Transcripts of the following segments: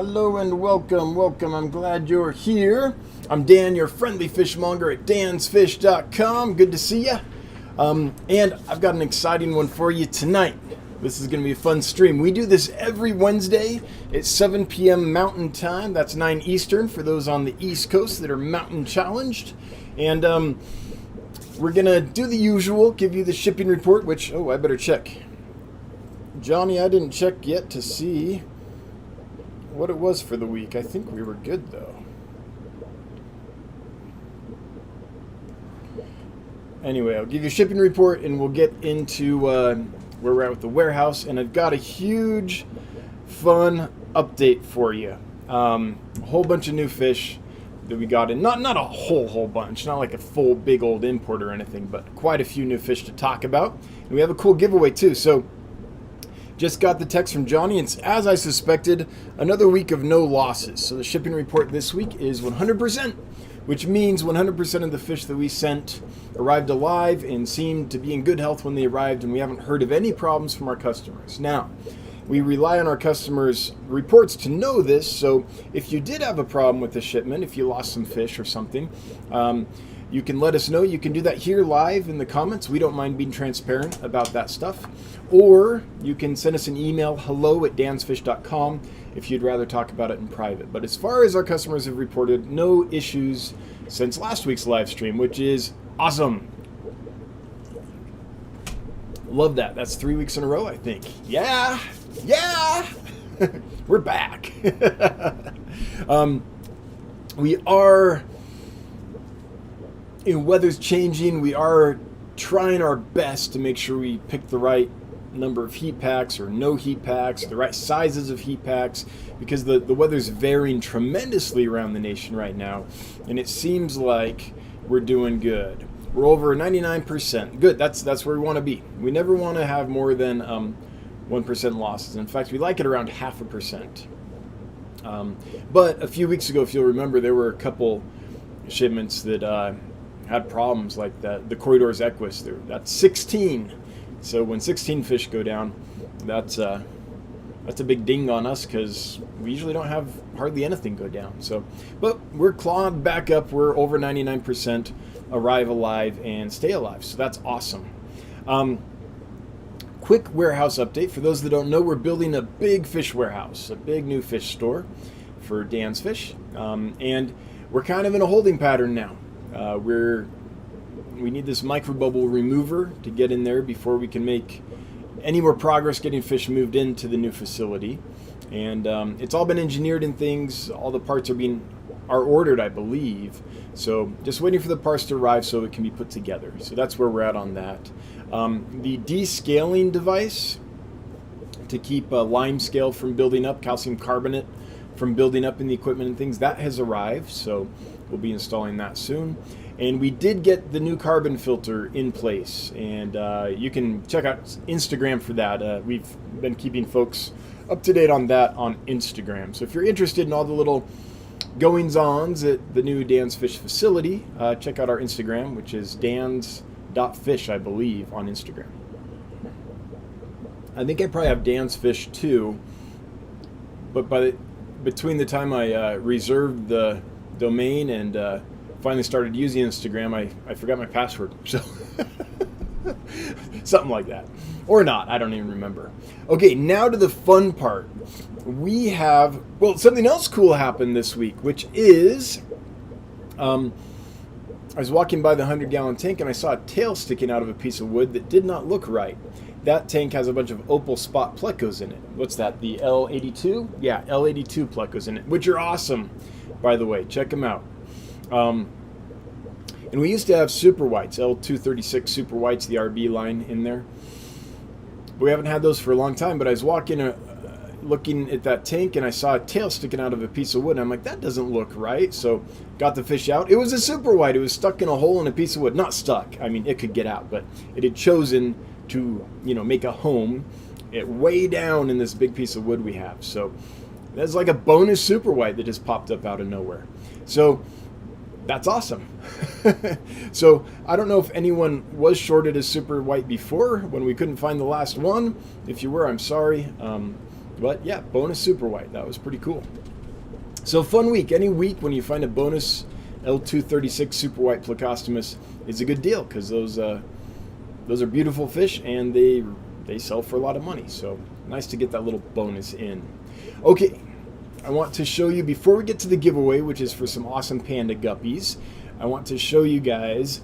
Hello and welcome. I'm glad you're here. I'm Dan, your friendly fishmonger at dansfish.com. Good to see you. And I've got an exciting one for you tonight. This is going to be a fun stream. We do this every Wednesday at 7 p.m. Mountain Time. That's 9 Eastern for those on the East Coast that are mountain challenged. And we're going to do the usual, give you the shipping report, which, I better check. Johnny, I didn't check yet to see what it was for the week. I think we were good, though. Anyway, I'll give you a shipping report, and we'll get into where we're at with the warehouse. And I've got a huge, fun update for you. A whole bunch of new fish that we got in. Not a whole bunch. Not like a full, big old import or anything, but quite a few new fish to talk about. And we have a cool giveaway, too. So just got the text from Johnny. It's, as I suspected, another week of no losses. So the shipping report this week is 100%, which means 100% of the fish that we sent arrived alive and seemed to be in good health when they arrived, and we haven't heard of any problems from our customers. Now, we rely on our customers' reports to know this, so if you did have a problem with the shipment, if you lost some fish or something, you can let us know. You can do that here live in the comments. We don't mind being transparent about that stuff. Or you can send us an email, hello@dansfish.com, if you'd rather talk about it in private. But as far as our customers have reported, no issues since last week's live stream, which is awesome. Love that. That's 3 weeks in a row, I think. Yeah! We're back. We are... weather's changing. We are trying our best to make sure we pick the right number of heat packs or no heat packs, the right sizes of heat packs, because the weather's varying tremendously around the nation right now, and it seems like we're doing good. We're over 99%. Good, that's where we want to be. We never want to have more than 1% losses. In fact, we like it around 0.5%. But a few weeks ago, if you'll remember, there were a couple shipments that had problems, like the Corridors Equus. That's 16. So when 16 fish go down, that's a big ding on us, because we usually don't have hardly anything go down. So, but we're clawed back up. We're over 99% arrive alive and stay alive. So that's awesome. Quick warehouse update. For those that don't know, we're building a big fish warehouse, a big new fish store for Dan's Fish. And we're kind of in a holding pattern now. We need this microbubble remover to get in there before we can make any more progress getting fish moved into the new facility. And it's all been engineered and things. All the parts are ordered, I believe. So just waiting for the parts to arrive so it can be put together. So that's where we're at on that. The descaling device to keep lime scale from building up, calcium carbonate from building up in the equipment and things, that has arrived. So we'll be installing that soon. And we did get the new carbon filter in place, and you can check out Instagram for that. We've been keeping folks up to date on that on Instagram. So if you're interested in all the little goings-ons at the new Dan's Fish facility, check out our Instagram, which is dans.fish, I believe, on Instagram. I think I probably have Dan's Fish too, but between the time I reserved the domain and finally started using Instagram, I forgot my password, so something like that. Or not, I don't even remember. Okay, now to the fun part. We have, something else cool happened this week, which is, I was walking by the 100-gallon tank and I saw a tail sticking out of a piece of wood that did not look right. That tank has a bunch of opal spot plecos in it. What's that, the L82? Yeah, L82 plecos in it, which are awesome, by the way. Check them out. And we used to have super whites, L236 super whites, the RB line in there. We haven't had those for a long time, but I was walking, looking at that tank, and I saw a tail sticking out of a piece of wood, and I'm like, that doesn't look right. So got the fish out. It was a super white. It was stuck in a hole in a piece of wood. Not stuck. I mean, it could get out, but it had chosen to, make a home way down in this big piece of wood we have. So that's like a bonus super white that just popped up out of nowhere. So that's awesome. So I don't know if anyone was shorted a super white before when we couldn't find the last one. If you were, I'm sorry. But yeah, bonus super white. That was pretty cool. So fun week. Any week when you find a bonus L236 super white plecostomus is a good deal, because those are beautiful fish and they sell for a lot of money. So nice to get that little bonus in. Okay, I want to show you, before we get to the giveaway, which is for some awesome panda guppies, I want to show you guys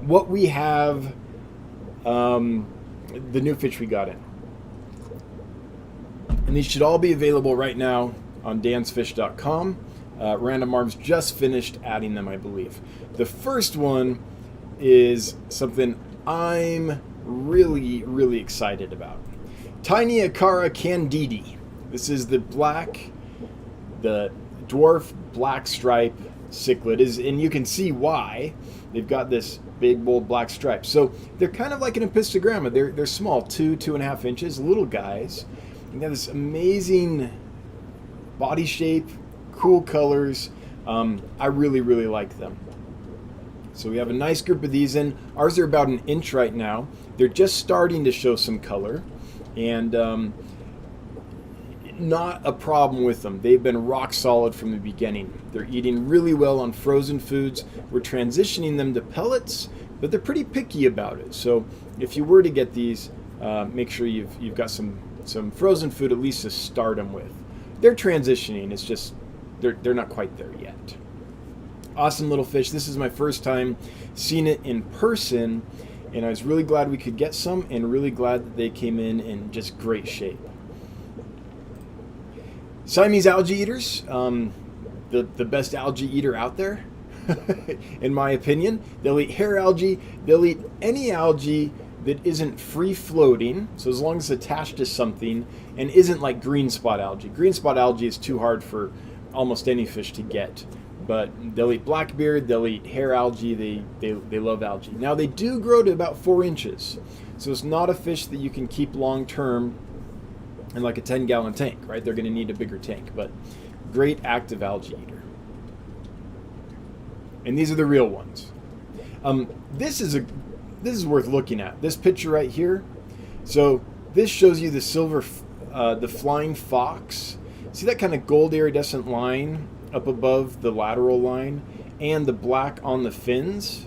what we have, the new fish we got in. And these should all be available right now on dansfish.com. Random Arms just finished adding them, I believe. The first one is something I'm really, really excited about. Tiny Acara candidi. This is the dwarf black stripe cichlid, and you can see why. They've got this big, bold black stripe. So they're kind of like an epistogramma. They're small, 2.5 inches, little guys. And they have this amazing body shape, cool colors. I really, really like them. So we have a nice group of these in. Ours are about 1 inch right now. They're just starting to show some color, and not a problem with them. They've been rock solid from the beginning. They're eating really well on frozen foods. We're transitioning them to pellets, but they're pretty picky about it. So if you were to get these, make sure you've got some frozen food at least to start them with. They're transitioning. It's just they're not quite there yet. Awesome little fish. This is my first time seeing it in person, and I was really glad we could get some, and really glad that they came in just great shape. Siamese algae eaters, the best algae eater out there, in my opinion. They'll eat hair algae. They'll eat any algae that isn't free floating, so as long as it's attached to something, and isn't like green spot algae. Green spot algae is too hard for almost any fish to get, but they'll eat blackbeard, they'll eat hair algae, they love algae. Now they do grow to about 4 inches, so it's not a fish that you can keep long term in like a 10-gallon tank, right? They're going to need a bigger tank, but great active algae eater. And these are the real ones. This is worth looking at. This picture right here. So this shows you the the flying fox. See that kind of gold iridescent line up above the lateral line, and the black on the fins?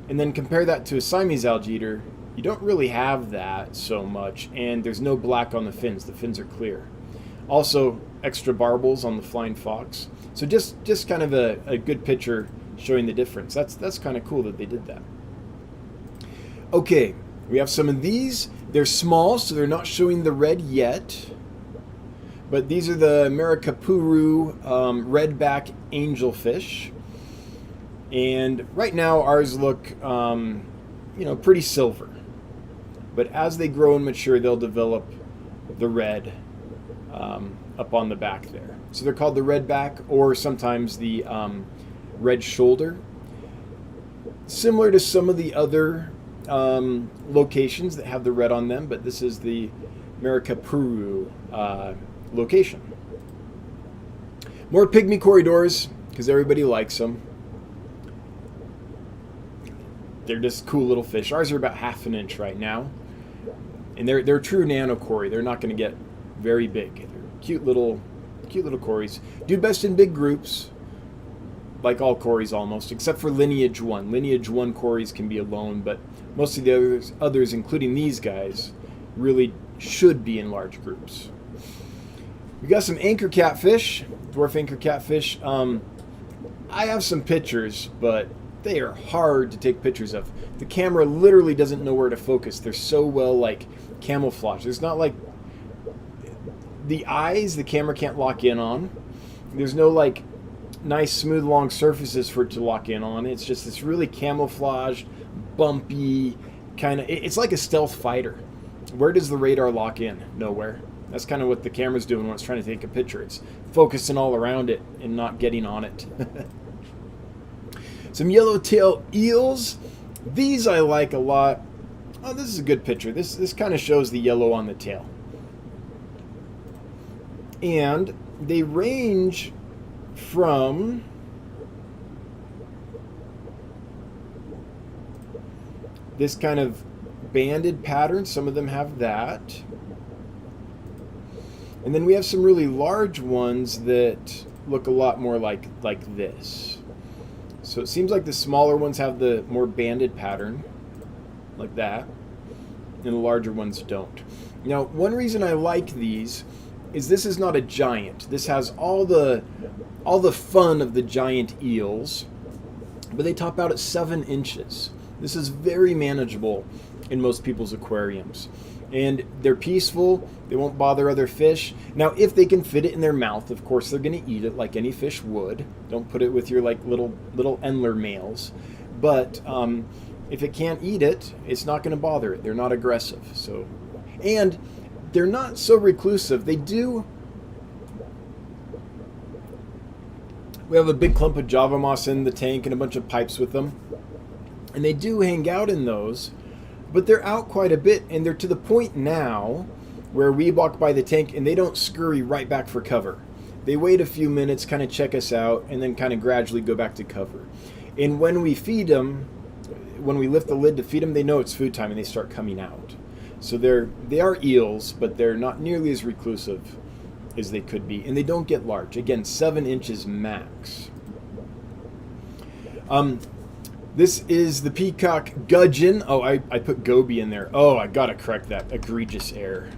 And then compare that to a Siamese algae eater. You don't really have that so much, and there's no black on the fins. The fins are clear. Also, extra barbels on the flying fox. So just kind of a good picture showing the difference. That's kind of cool that they did that. Okay, we have some of these. They're small, so they're not showing the red yet. But these are the Maracapuru redback angelfish. And right now ours look pretty silver. But as they grow and mature, they'll develop the red up on the back there. So they're called the redback, or sometimes the red shoulder. Similar to some of the other locations that have the red on them, but this is the Maracapuru location. More pygmy corridors, because everybody likes them. They're just cool little fish. Ours are about 1/2 inch right now. And they're true nano cory. They're not going to get very big. They're cute little cories. Do best in big groups, like all cories almost, except for lineage 1. Lineage 1 cories can be alone, but most of the others, including these guys, really should be in large groups. We got some anchor catfish, dwarf anchor catfish. I have some pictures, but they are hard to take pictures of. The camera literally doesn't know where to focus. They're so well camouflaged. There's not the eyes the camera can't lock in on. There's no nice smooth long surfaces for it to lock in on. It's just this really camouflaged, bumpy kind of. It's like a stealth fighter. Where does the radar lock in? Nowhere. That's kind of what the camera's doing when it's trying to take a picture. It's focusing all around it and not getting on it. Some yellowtail eels. These I like a lot. Oh, this is a good picture. This kind of shows the yellow on the tail. And they range from this kind of banded pattern. Some of them have that. And then we have some really large ones that look a lot more like this. So it seems like the smaller ones have the more banded pattern, like that, and the larger ones don't. Now, one reason I like these is this is not a giant. This has all the fun of the giant eels, but they top out at 7 inches. This is very manageable in most people's aquariums. And they're peaceful, they won't bother other fish. Now, if they can fit it in their mouth, of course they're gonna eat it like any fish would. Don't put it with your like little Endler males. But if it can't eat it, it's not gonna bother it. They're not aggressive. So, and they're not so reclusive. We have a big clump of Java moss in the tank and a bunch of pipes with them. And they do hang out in those, but they're out quite a bit, and they're to the point now where we walk by the tank and they don't scurry right back for cover. They wait a few minutes, kind of check us out, and then kind of gradually go back to cover. And when we feed them, when we lift the lid to feed them, they know it's food time and they start coming out. So they are eels, but they're not nearly as reclusive as they could be, and they don't get large. Again, 7 inches max. This is the peacock gudgeon. Oh, I put goby in there. Oh, I gotta correct that egregious error.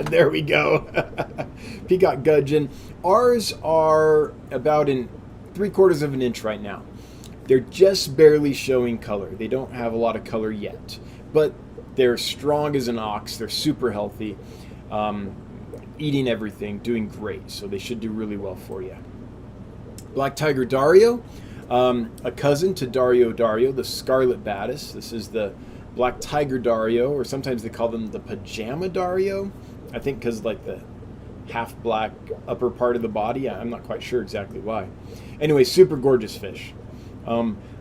There we go. Peacock gudgeon. Ours are about in 3/4 of an inch right now. They're just barely showing color. They don't have a lot of color yet, but they're strong as an ox. They're super healthy, eating everything, doing great. So they should do really well for you. Black tiger Dario. A cousin to Dario, the scarlet batis. This is the black tiger Dario, or sometimes they call them the pajama Dario. I think because like the half black upper part of the body. I'm not quite sure exactly why. Anyway, super gorgeous fish.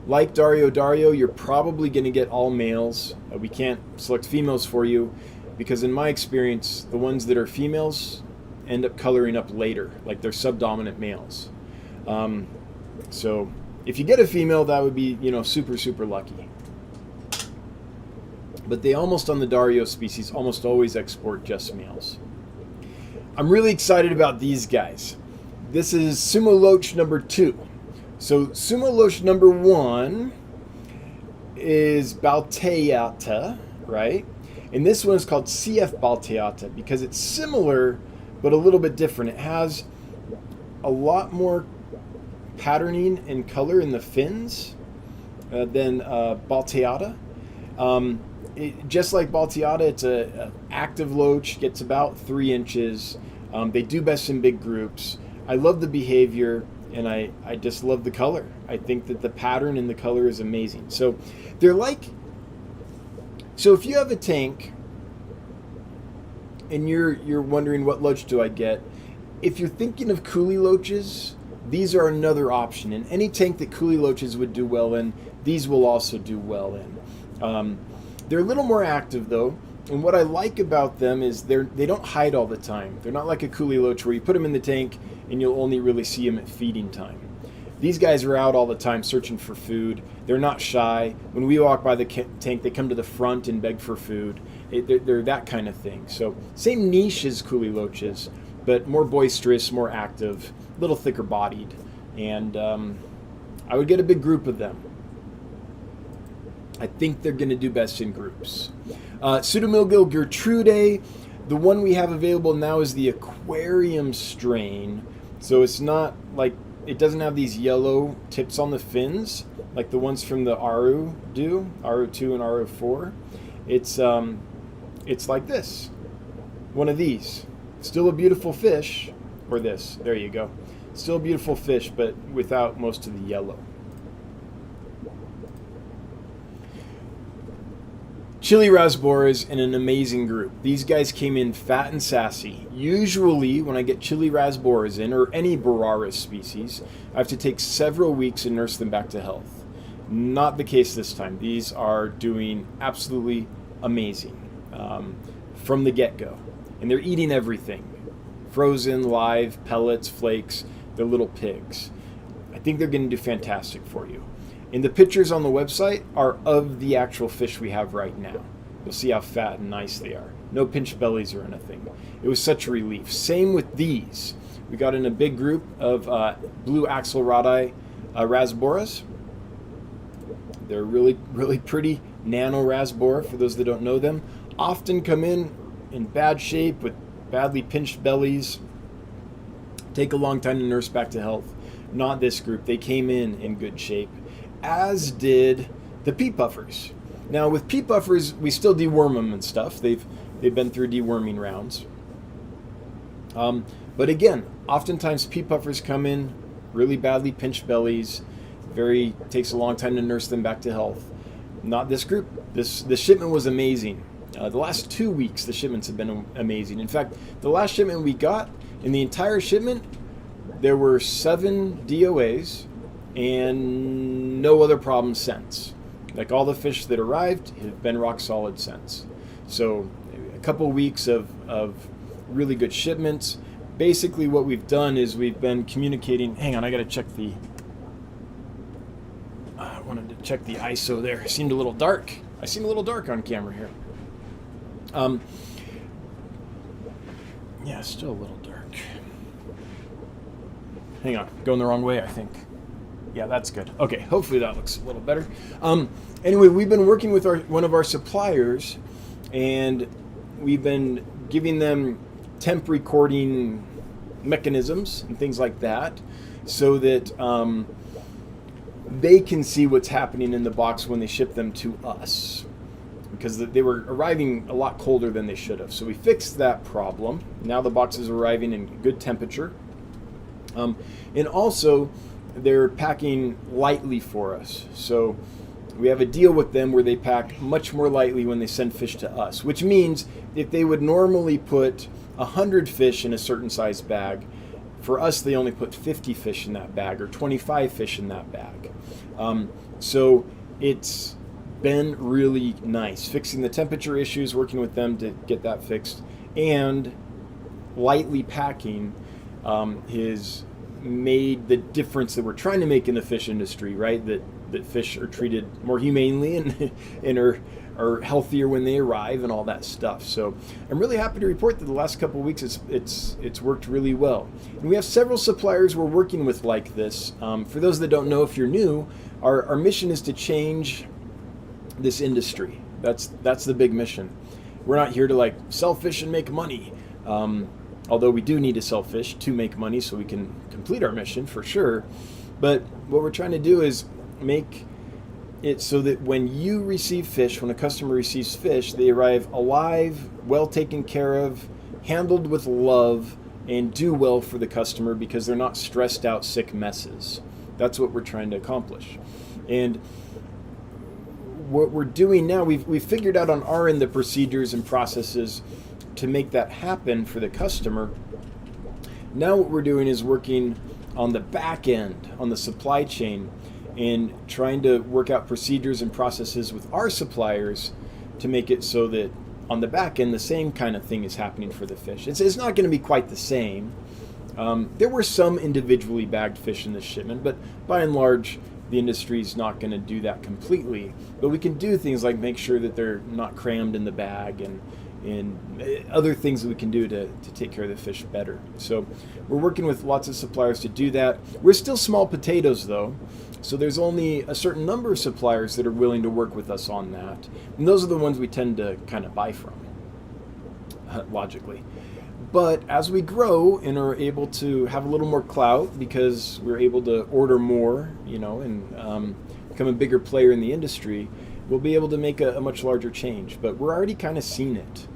Like Dario, you're probably going to get all males. We can't select females for you because in my experience, the ones that are females end up coloring up later, like they're subdominant males. So if you get a female, that would be, super, super lucky. But they almost, on the Dario species, almost always export just males. I'm really excited about these guys. This is Sumo Loach number 2. So Sumo Loach number 1 is Balteata, right? And this one is called CF Balteata because it's similar, but a little bit different. It has a lot more patterning and color in the fins than Balteata. Just like Balteata, it's an active loach, gets about 3 inches. They do best in big groups. I love the behavior, and I just love the color. I think that the pattern and the color is amazing. So they're like, so if you have a tank and you're wondering what loach do I get, if you're thinking of coolie loaches, these are another option. And any tank that coolie loaches would do well in, these will also do well in. They're a little more active though, and what I like about them is they don't hide all the time. They're not like a coolie loach where you put them in the tank and you'll only really see them at feeding time. These guys are out all the time searching for food. They're not shy. When we walk by the tank, they come to the front and beg for food. They're that kind of thing. So same niche as coolie loaches, but more boisterous, more active, a little thicker bodied, and I would get a big group of them. I think they're going to do best in groups. Pseudomilgil Gertrude, the one we have available now is the aquarium strain, so it's not like, it doesn't have these yellow tips on the fins like the ones from the Aru do, Aru2 and Aru4. It's like this, one of these. Still a beautiful fish, or this, there you go. Still a beautiful fish, but without most of the yellow. Chili Rasboras in an amazing group. These guys came in fat and sassy. Usually when I get Chili Rasboras in, or any Boraras species, I have to take several weeks and nurse them back to health. Not the case this time. These are doing absolutely amazing from the get-go. And they're eating everything. Frozen, live, pellets, flakes. They're little pigs. I think they're going to do fantastic for you. And the pictures on the website are of the actual fish we have right now. You'll see how fat and nice they are. no pinched bellies or anything. It was such a relief. Same with these. We got in a big group of blue axelrodi rasboras. They're really, really pretty nano rasbora, for those that don't know them. Often come in bad shape with badly pinched bellies. Take a long time to nurse back to health. Not this group. They came in good shape, as did the pea puffers. Now with pea puffers, we still deworm them and stuff. They've been through deworming rounds. But again, oftentimes pea puffers come in really badly pinched bellies. Takes a long time to nurse them back to health. Not this group. The shipment was amazing. The last 2 weeks, the shipments have been amazing. In fact, the last shipment we got, in the entire shipment, there were 7 DOAs and no other problems since. Like all the fish that arrived have been rock solid since. So a couple weeks of really good shipments. Basically what we've done is we've been communicating. Hang on, I gotta check I wanted to check the ISO there. It seemed a little dark. I seem a little dark on camera here. Yeah, still a little dark. Hang on, going the wrong way, I think. Yeah, that's good. Okay, hopefully that looks a little better. Anyway, we've been working with one of our suppliers, and we've been giving them temp recording mechanisms and things like that, so that they can see what's happening in the box when they ship them to us, because they were arriving a lot colder than they should have. So we fixed that problem. Now the boxes are arriving in good temperature. And also, they're packing lightly for us. So we have a deal with them where they pack much more lightly when they send fish to us, which means if they would normally put 100 fish in a certain size bag, for us they only put 50 fish in that bag or 25 fish in that bag. So it's been really nice fixing the temperature issues, working with them to get that fixed, and lightly packing has made the difference that we're trying to make in the fish industry, right? That fish are treated more humanely and are healthier when they arrive and all that stuff. So I'm really happy to report that the last couple of weeks it's worked really well. And we have several suppliers we're working with like this. For those that don't know, if you're new, our mission is to change this industry. That's the big mission. We're not here to like sell fish and make money. Although we do need to sell fish to make money so we can complete our mission for sure. But what we're trying to do is make it so that when you receive fish, when a customer receives fish, they arrive alive, well taken care of, handled with love, and do well for the customer because they're not stressed out, sick messes. That's what we're trying to accomplish. And what we're doing now, we've figured out on our end the procedures and processes to make that happen for the customer. Now what we're doing is working on the back end, on the supply chain, and trying to work out procedures and processes with our suppliers to make it so that on the back end the same kind of thing is happening for the fish. It's not going to be quite the same. There were some individually bagged fish in this shipment, but by and large the industry is not going to do that completely. But we can do things like make sure that they're not crammed in the bag and other things that we can do to take care of the fish better. So we're working with lots of suppliers to do that. We're still small potatoes though, so there's only a certain number of suppliers that are willing to work with us on that. And those are the ones we tend to kind of buy from, logically. But as we grow and are able to have a little more clout because we're able to order more, and become a bigger player in the industry, we'll be able to make a much larger change. But we're already kind of seeing it.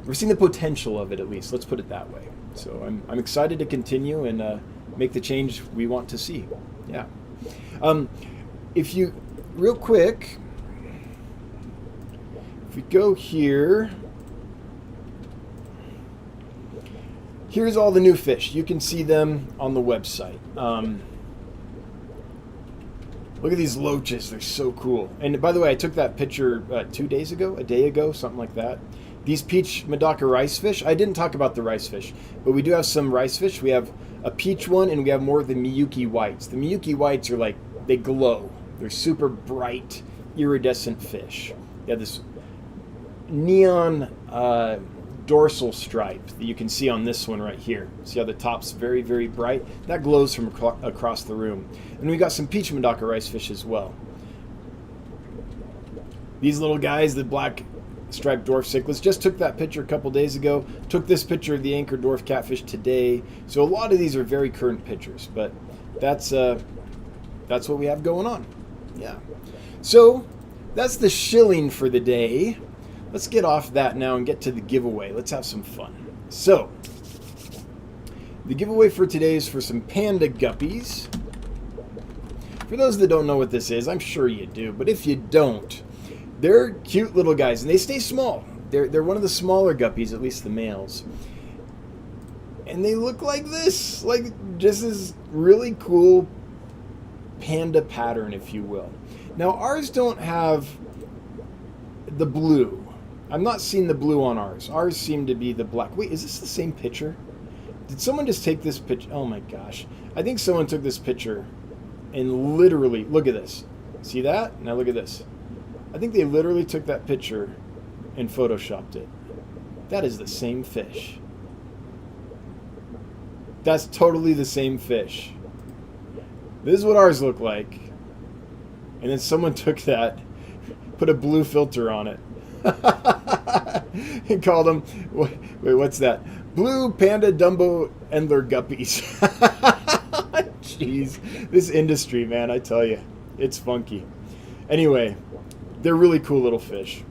We're seeing the potential of it, at least. Let's put it that way. So I'm excited to continue and make the change we want to see. Yeah. If you, real quick, if we go here, here's all the new fish. You can see them on the website. Look at these loaches. They're so cool. And by the way, I took that picture 2 days ago, a day ago, something like that. These peach Medaka rice fish, I didn't talk about the rice fish, but we do have some rice fish. We have a peach one, and we have more of the Miyuki whites. The Miyuki whites are like, they glow. They're super bright, iridescent fish. They have this neon dorsal stripe that you can see on this one right here. See how the top's very, very bright? That glows from across the room. And we got some peach Madaka rice fish as well. These little guys, the black striped dwarf cichlids, just took that picture a couple days ago. Took this picture of the anchor dwarf catfish today. So a lot of these are very current pictures, but that's what we have going on. Yeah. So that's the shilling for the day. Let's get off that now and get to the giveaway. Let's have some fun. So, the giveaway for today is for some Panda Guppies. For those that don't know what this is, I'm sure you do, but if you don't, they're cute little guys, and they stay small. They're one of the smaller guppies, at least the males. And they look like this, like just this really cool panda pattern, if you will. Now, ours don't have the blue. I'm not seeing the blue on ours. Ours seem to be the black. Wait, is this the same picture? Did someone just take this picture? Oh my gosh. I think someone took this picture and literally, look at this. See that? Now look at this. I think they literally took that picture and photoshopped it. That is the same fish. That's totally the same fish. This is what ours look like. And then someone took that, put a blue filter on it. And called them, wait, what's that? Blue Panda Dumbo Endler Guppies. Jeez, this industry, man, I tell you, it's funky. Anyway, they're really cool little fish.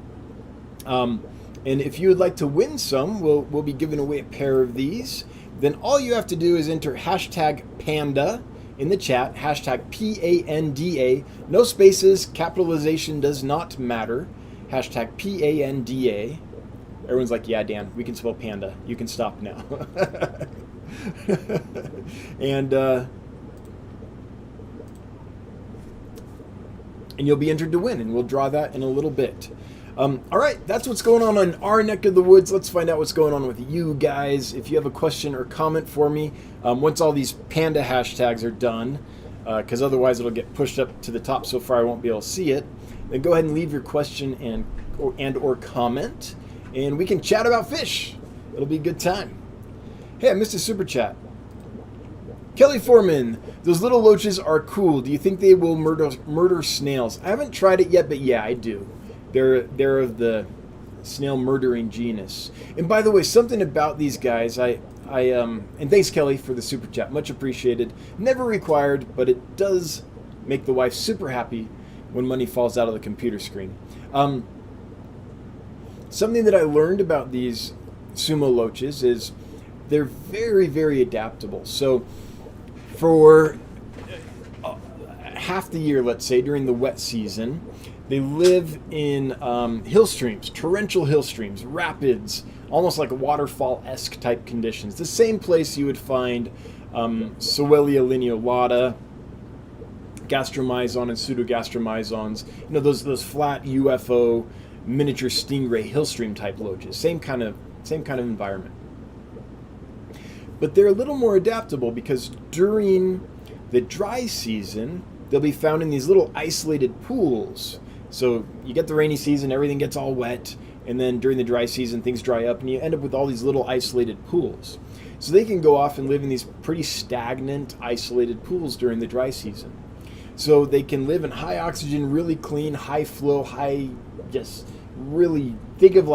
And if you would like to win some, we'll be giving away a pair of these. Then all you have to do is enter hashtag Panda in the chat, hashtag PANDA, no spaces, capitalization does not matter. Hashtag PANDA. Everyone's like, yeah, Dan, we can spell panda. You can stop now. And you'll be entered to win, and we'll draw that in a little bit. All right, that's what's going on in our neck of the woods. Let's find out what's going on with you guys. If you have a question or comment for me, once all these panda hashtags are done, because otherwise it'll get pushed up to the top so far I won't be able to see it, then go ahead and leave your question and or comment, and we can chat about fish. It'll be a good time. Hey, I missed a super chat. Kelly Foreman, those little loaches are cool. Do you think they will murder snails? I haven't tried it yet, but yeah, I do. They're of the snail murdering genus. And by the way, something about these guys, and thanks Kelly for the super chat, much appreciated. Never required, but it does make the wife super happy when money falls out of the computer screen. Something that I learned about these sumo loaches is they're very, very adaptable. So for half the year, let's say, during the wet season, they live in hill streams, torrential hill streams, rapids, almost like waterfall-esque type conditions. The same place you would find Sowelia lineolata, gastromyzon and pseudogastromyzons, you know, those flat UFO miniature stingray hill stream type loaches. Same kind of environment. But they're a little more adaptable because during the dry season, they'll be found in these little isolated pools. So you get the rainy season, everything gets all wet, and then during the dry season, things dry up, and you end up with all these little isolated pools. So they can go off and live in these pretty stagnant, isolated pools during the dry season. So they can live in high oxygen, really clean, high flow, just really, think of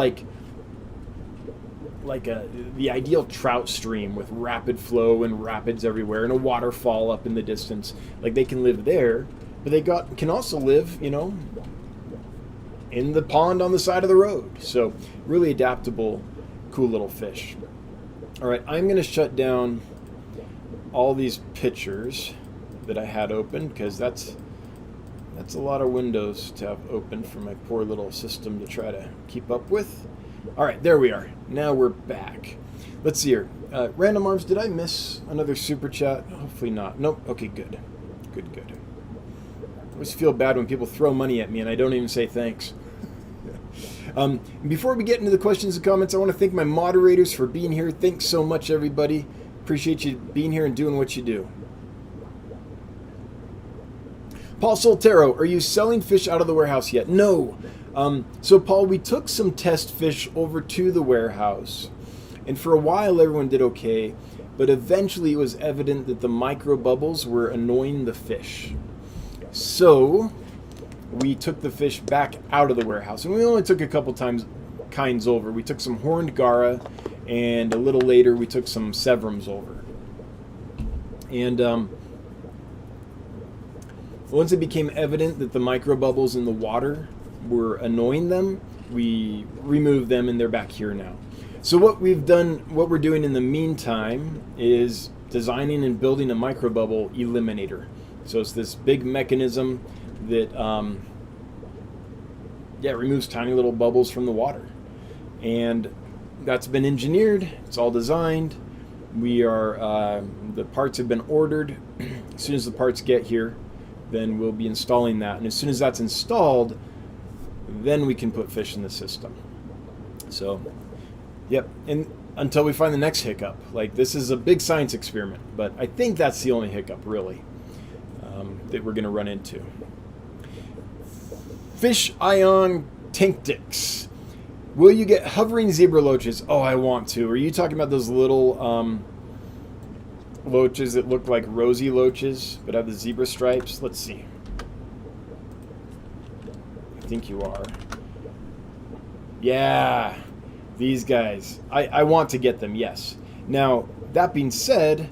the ideal trout stream with rapid flow and rapids everywhere and a waterfall up in the distance. Like, they can live there, but they can also live, you know, in the pond on the side of the road. So really adaptable, cool little fish. All right, I'm going to shut down all these pictures that I had open, because that's a lot of windows to have open for my poor little system to try to keep up with. All right, there we are. Now we're back. Let's see here. Random Arms, did I miss another super chat? Hopefully not. Nope. Okay, good. Good. I always feel bad when people throw money at me and I don't even say thanks. Before we get into the questions and comments, I want to thank my moderators for being here. Thanks so much, everybody. Appreciate you being here and doing what you do. Paul Soltero, are you selling fish out of the warehouse yet? No. So Paul, we took some test fish over to the warehouse, and for a while everyone did okay, but eventually it was evident that the micro bubbles were annoying the fish. So we took the fish back out of the warehouse, and we only took a couple kinds over. We took some horned gara, and a little later we took some severums over. And once it became evident that the micro bubbles in the water were annoying them, we removed them, and they're back here now. So what we're doing in the meantime is designing and building a microbubble eliminator. So it's this big mechanism that removes tiny little bubbles from the water. And that's been engineered, it's all designed. The parts have been ordered. As soon as the parts get here, then we'll be installing that. And as soon as that's installed, then we can put fish in the system. So, yep, and until we find the next hiccup. Like, this is a big science experiment, but I think that's the only hiccup, really, that we're going to run into. Fish ion tinctics. Will you get hovering zebra loaches? Oh, I want to. Are you talking about those little loaches that look like rosy loaches but have the zebra stripes? Let's see. I think you are. Yeah, these guys. I want to get them, yes. Now, that being said,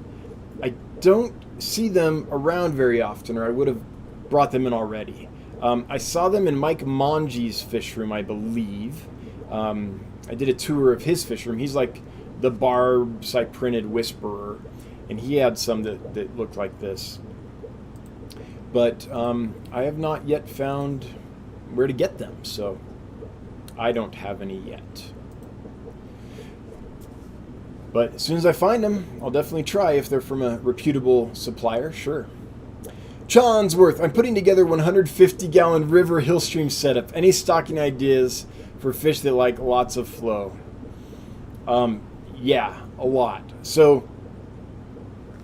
I don't see them around very often, or I would have brought them in already. I saw them in Mike Monge's fish room, I believe. I did a tour of his fish room. He's like the barb cyprinid whisperer, and he had some that looked like this. But I have not yet found where to get them, so I don't have any yet. But as soon as I find them, I'll definitely try. If they're from a reputable supplier, sure. Chonsworth, I'm putting together 150-gallon river hillstream setup. Any stocking ideas for fish that like lots of flow? Yeah, a lot. So,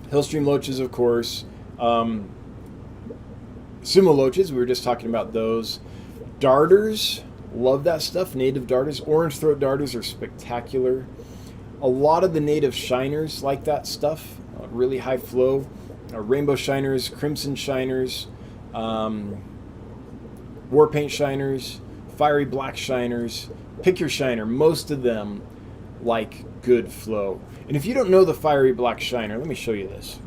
hillstream loaches, of course. Sumo loaches, we were just talking about those. Darters, love that stuff. Native darters. Orange throat darters are spectacular. A lot of the native shiners like that stuff. Really high flow. Rainbow shiners, crimson shiners, war paint shiners, fiery black shiners. Pick your shiner. Most of them like good flow. And if you don't know the fiery black shiner, let me show you this.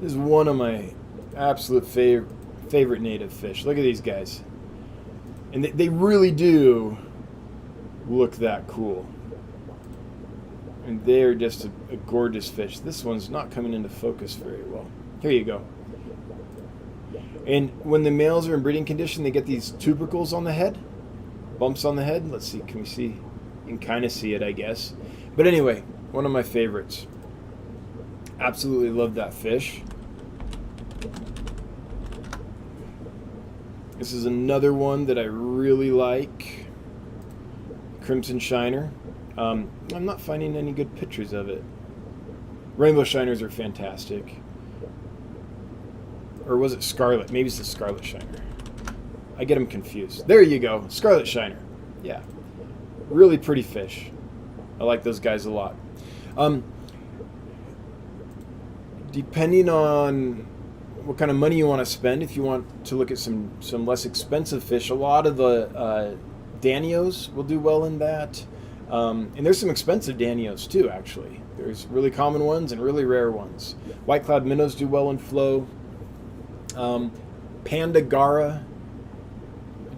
This is one of my absolute favorite native fish. Look at these guys. And they really do look that cool. And they're just a gorgeous fish. This one's not coming into focus very well. Here you go. And when the males are in breeding condition, they get these tubercles on the head. Bumps on the head. Let's see. Can we see? You can kind of see it, I guess. But anyway, one of my favorites. Absolutely love that fish. This is another one that I really like. Crimson Shiner. I'm not finding any good pictures of it. Rainbow Shiners are fantastic. Or was it Scarlet? Maybe it's the Scarlet Shiner. I get them confused. There you go. Scarlet Shiner. Yeah. Really pretty fish. I like those guys a lot. Depending on what kind of money you want to spend, if you want to look at some less expensive fish, a lot of the Danios will do well in that. And there's some expensive Danios too, actually. There's really common ones and really rare ones. White cloud minnows do well in flow. Panda Gara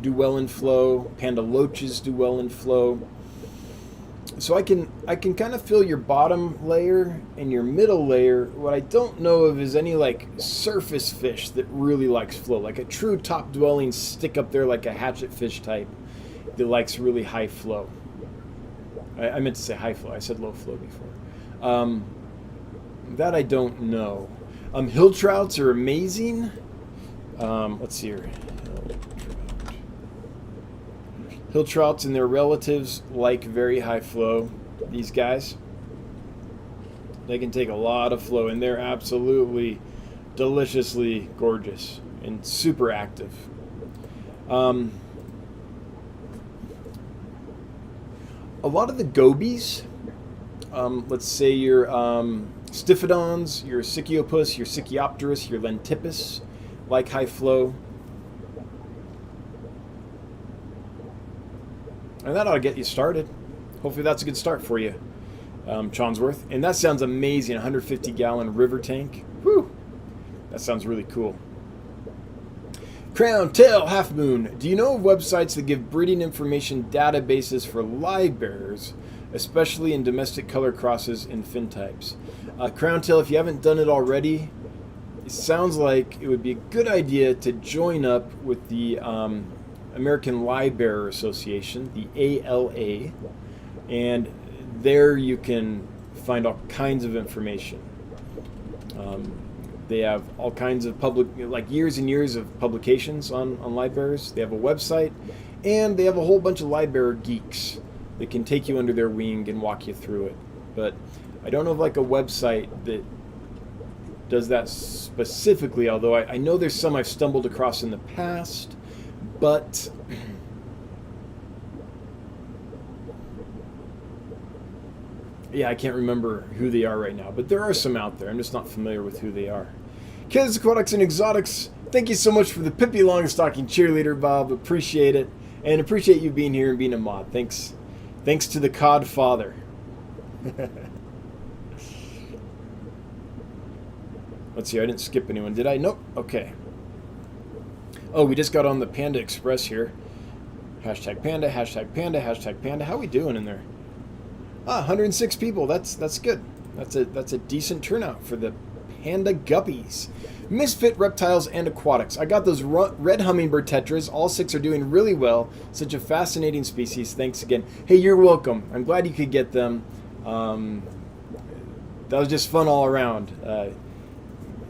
do well in flow. Panda loaches do well in flow. So I can kind of feel your bottom layer and your middle layer. What I don't know of is any like surface fish that really likes flow, like a true top dwelling stick up there like a hatchet fish type that likes really high flow. I meant to say high flow. I said low flow before. That I don't know. Hill trouts are amazing. Let's see here. Hill trouts and their relatives like very high flow. These guys. They can take a lot of flow, and they're absolutely deliciously gorgeous and super active. A lot of the gobies, let's say your Stiphodons, your Sicyopus, your Sicyopterus, your Lentipus, like high flow. And that ought to get you started. Hopefully that's a good start for you, Chonsworth. And that sounds amazing, 150-gallon river tank. Whew, that sounds really cool. Crown, Tail, Half Moon. Do you know of websites that give breeding information databases for live bearers, especially in domestic color crosses and fin types? Crown Tail, if you haven't done it already, it sounds like it would be a good idea to join up with the American Live Bearer Association, the ALA, and there you can find all kinds of information. They have all kinds of like years and years of publications on live bearers. They have a website, and they have a whole bunch of live bearer geeks that can take you under their wing and walk you through it. But I don't know of like a website that does that specifically, although I know there's some I've stumbled across in the past, but yeah, I can't remember who they are right now, but there are some out there. I'm just not familiar with who they are. Kids, Aquatics, and Exotics, thank you so much for the Pippi Longstocking cheerleader, Bob. Appreciate it. And appreciate you being here and being a mod. Thanks to the Cod Father. Let's see, I didn't skip anyone, did I? Nope. Okay. Oh, we just got on the Panda Express here. Hashtag Panda, hashtag Panda, hashtag Panda. How we doing in there? 106 people. That's good. That's a decent turnout for the Panda Guppies. Misfit Reptiles and Aquatics. I got those red hummingbird tetras. All 6 are doing really well. Such a fascinating species. Thanks again. Hey, you're welcome. I'm glad you could get them. That was just fun all around.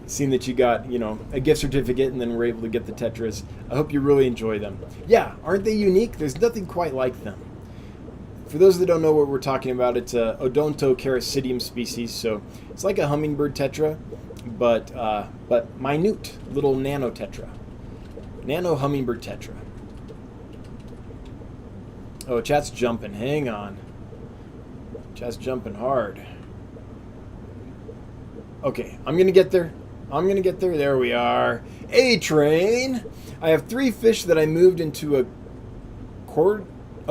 Seeing that you got, a gift certificate and then were able to get the tetras. I hope you really enjoy them. Yeah, aren't they unique? There's nothing quite like them. For those that don't know what we're talking about, it's a Odontocharacidium species, so it's like a hummingbird tetra, but minute, little nano tetra. Nano hummingbird tetra. Oh, chat's jumping. Hang on. Chat's jumping hard. Okay, I'm going to get there. There we are. A-Train. I have 3 fish that I moved into a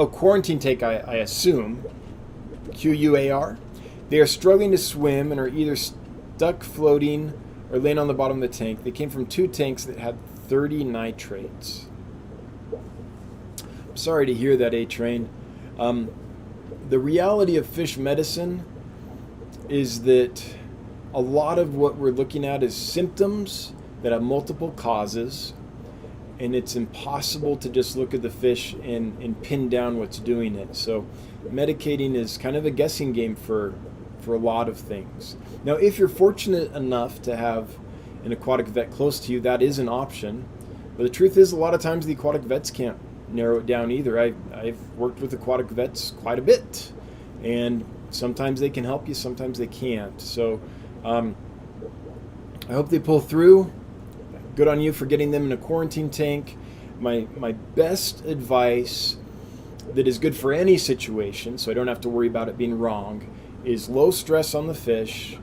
quarantine tank, I assume. QUAR. They are struggling to swim and are either stuck floating or laying on the bottom of the tank. They came from 2 tanks that had 30 nitrates. I'm sorry to hear that, A-Train. The reality of fish medicine is that a lot of what we're looking at is symptoms that have multiple causes, and it's impossible to just look at the fish and pin down what's doing it. So medicating is kind of a guessing game for a lot of things. Now, if you're fortunate enough to have an aquatic vet close to you, that is an option. But the truth is, a lot of times the aquatic vets can't narrow it down either. I've worked with aquatic vets quite a bit, and sometimes they can help you, sometimes they can't. So I hope they pull through. Good on you for getting them in a quarantine tank. My best advice that is good for any situation, so I don't have to worry about it being wrong, is low stress on the fish,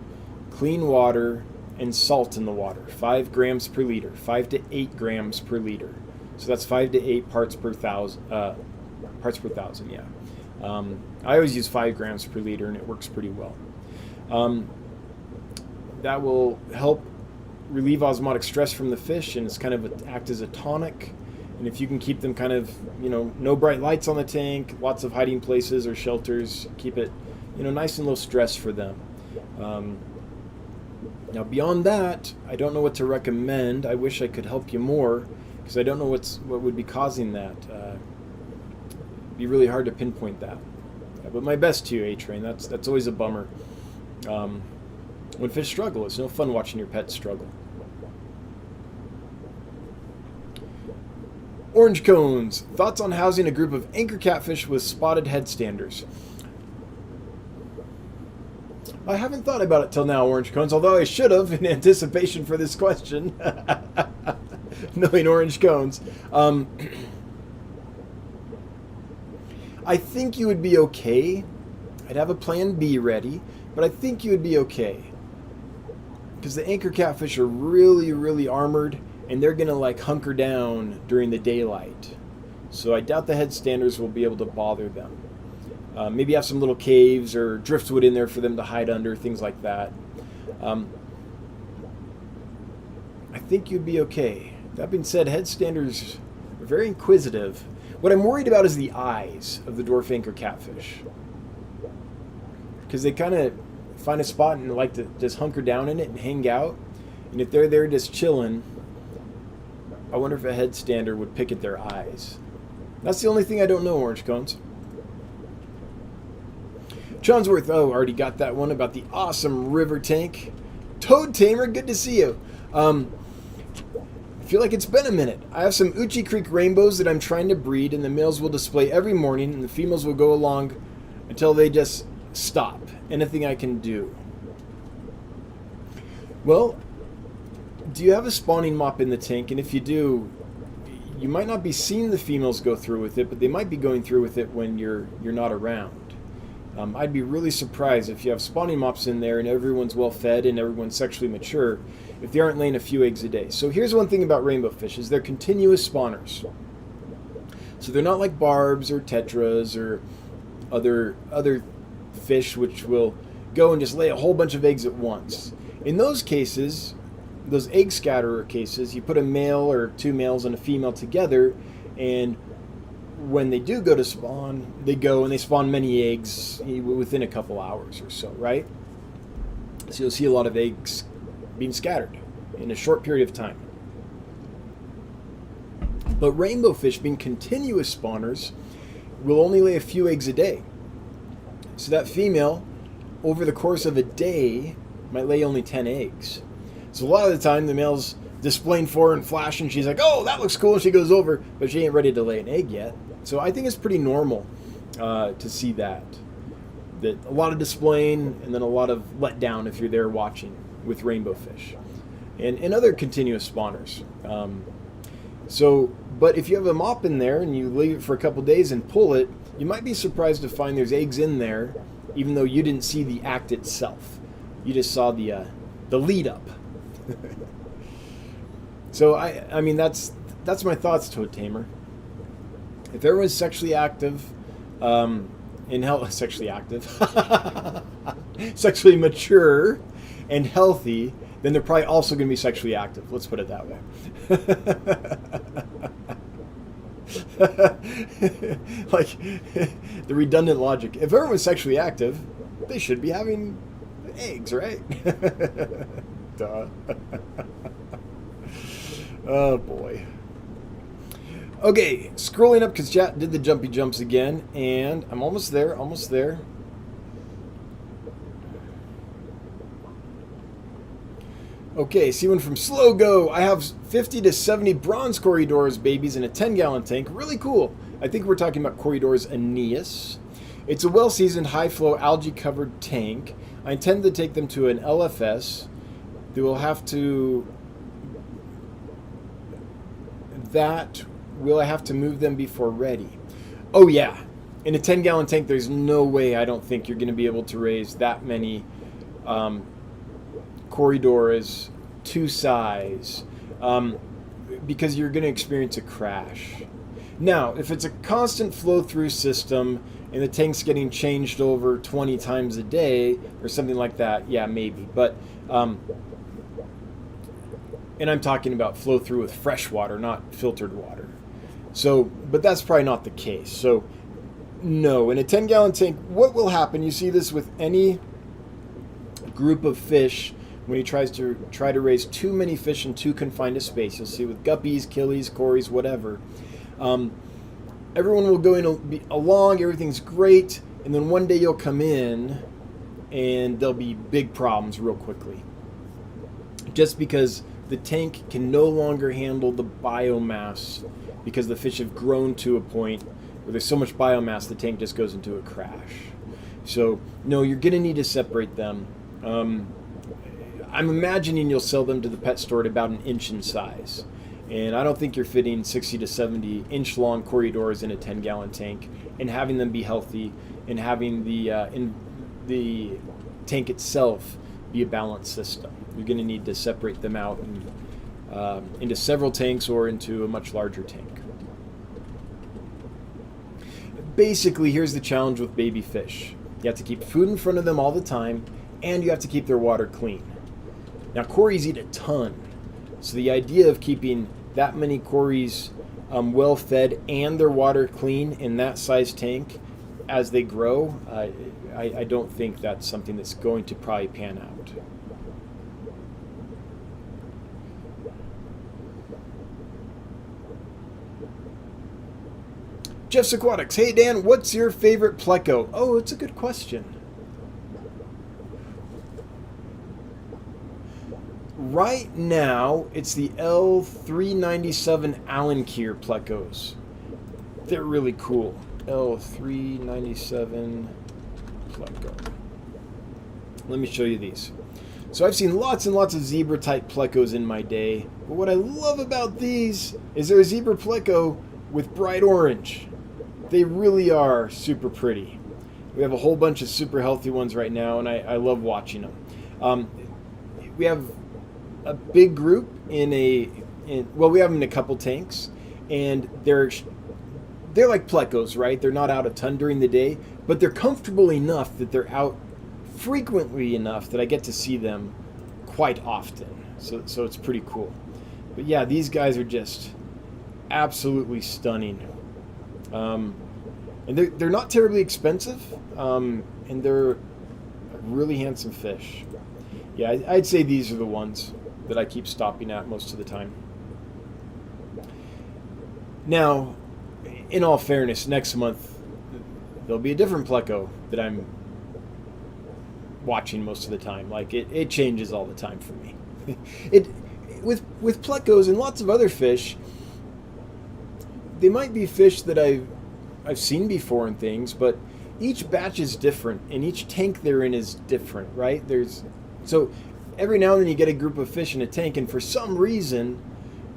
clean water, and salt in the water. 5 grams per liter, 5 to 8 grams per liter. So that's 5 to 8 parts per thousand. Yeah. I always use 5 grams per liter, and it works pretty well. That will help relieve osmotic stress from the fish, and it's kind of act as a tonic. And if you can keep them kind of, no bright lights on the tank, lots of hiding places or shelters, keep it, nice and low stress for them. Now beyond that, I don't know what to recommend. I wish I could help you more, because I don't know what would be causing that. It'd be really hard to pinpoint that. But my best to you, A-Train. That's always a bummer. When fish struggle, it's no fun watching your pets struggle. Orange cones. Thoughts on housing a group of anchor catfish with spotted headstanders? I haven't thought about it till now, Orange Cones, although I should have in anticipation for this question. Knowing Orange Cones. I think you would be okay. I'd have a plan B ready, but I think you would be okay. Because the anchor catfish are really, really armored, and they're going to like hunker down during the daylight. So I doubt the headstanders will be able to bother them. Maybe have some little caves or driftwood in there for them to hide under, things like that. I think you'd be okay. That being said, headstanders are very inquisitive. What I'm worried about is the eyes of the dwarf anchor catfish. Because they kind of find a spot and like to just hunker down in it and hang out. And if they're there just chilling, I wonder if a headstander would pick at their eyes. That's the only thing I don't know, Orange Cones. Johnsworth, already got that one about the awesome river tank. Toad Tamer, good to see you. I feel like it's been a minute. I have some Uchi Creek rainbows that I'm trying to breed, and the males will display every morning, and the females will go along until they just stop. Anything I can do? Well, do you have a spawning mop in the tank? And if you do, you might not be seeing the females go through with it, but they might be going through with it when you're not around. I'd be really surprised if you have spawning mops in there and everyone's well fed and everyone's sexually mature if they aren't laying a few eggs a day. So here's one thing about rainbow fish is they're continuous spawners. So they're not like barbs or tetras or other fish which will go and just lay a whole bunch of eggs at once. In those cases, those egg scatterer cases, you put a male or two males and a female together, and when they do go to spawn, they go and they spawn many eggs within a couple hours or so, right? So you'll see a lot of eggs being scattered in a short period of time. But rainbow fish, being continuous spawners, will only lay a few eggs a day. So that female, over the course of a day, might lay only 10 eggs. So a lot of the time, the male's displaying for her and flashing. She's like, oh, that looks cool. And she goes over, but she ain't ready to lay an egg yet. So I think it's pretty normal to see that a lot of displaying and then a lot of letdown if you're there watching with rainbow fish and other continuous spawners. But if you have a mop in there and you leave it for a couple days and pull it, you might be surprised to find there's eggs in there, even though you didn't see the act itself. You just saw the lead up. So I mean that's my thoughts, Toad Tamer. If everyone's sexually active, sexually active, sexually mature and healthy, then they're probably also going to be sexually active. Let's put it that way. Like the redundant logic. If everyone's sexually active, they should be having eggs, right? Duh. Oh boy. Okay, scrolling up because chat did the jumpy jumps again, and I'm almost there. Okay, see one from Slow Go. I have 50 to 70 bronze Corridors babies in a 10-gallon tank. Really cool. I think we're talking about Corridors Aeneas. It's a well-seasoned, high-flow, algae-covered tank. I intend to take them to an LFS. They will have to... Will I have to move them before ready? Oh, yeah. In a 10-gallon tank, there's no way I don't think you're going to be able to raise that many Corridors to size because you're going to experience a crash. Now, if it's a constant flow-through system and the tank's getting changed over 20 times a day or something like that, yeah, maybe. But, and I'm talking about flow-through with fresh water, not filtered water. So, but that's probably not the case. So, no. In a 10-gallon tank, what will happen, you see this with any group of fish when he tries to raise too many fish in too confined a space. You'll see with guppies, killies, cories, whatever. Everyone will go along, everything's great, and then one day you'll come in and there'll be big problems real quickly. Just because the tank can no longer handle the biomass because the fish have grown to a point where there's so much biomass the tank just goes into a crash. So no, you're going to need to separate them. I'm imagining you'll sell them to the pet store at about an inch in size. And I don't think you're fitting 60 to 70 inch long corridors in a 10-gallon tank and having them be healthy and having the tank itself be a balanced system. You're going to need to separate them out into several tanks or into a much larger tank. Basically, here's the challenge with baby fish. You have to keep food in front of them all the time, and you have to keep their water clean. Now, cories eat a ton, so the idea of keeping that many cories well fed and their water clean in that size tank as they grow, I don't think that's something that's going to probably pan out. Jeff's Aquatics. Hey Dan, what's your favorite pleco? Oh, it's a good question. Right now, it's the L397 Allen Keer plecos. They're really cool. L397 pleco. Let me show you these. So I've seen lots and lots of zebra type plecos in my day, but what I love about these is they're a zebra pleco with bright orange. They really are super pretty. We have a whole bunch of super healthy ones right now, and I love watching them. We have a big group we have them in a couple tanks, and they're like plecos, right? They're not out a ton during the day, but they're comfortable enough that they're out frequently enough that I get to see them quite often. So it's pretty cool. But yeah, these guys are just absolutely stunning. And they're not terribly expensive, and they're really handsome fish. Yeah, I'd say these are the ones that I keep stopping at most of the time. Now, in all fairness, next month there'll be a different pleco that I'm watching most of the time. Like it changes all the time for me. With plecos and lots of other fish, they might be fish that I've seen before and things, but each batch is different and each tank they're in is different, right? So every now and then you get a group of fish in a tank, and for some reason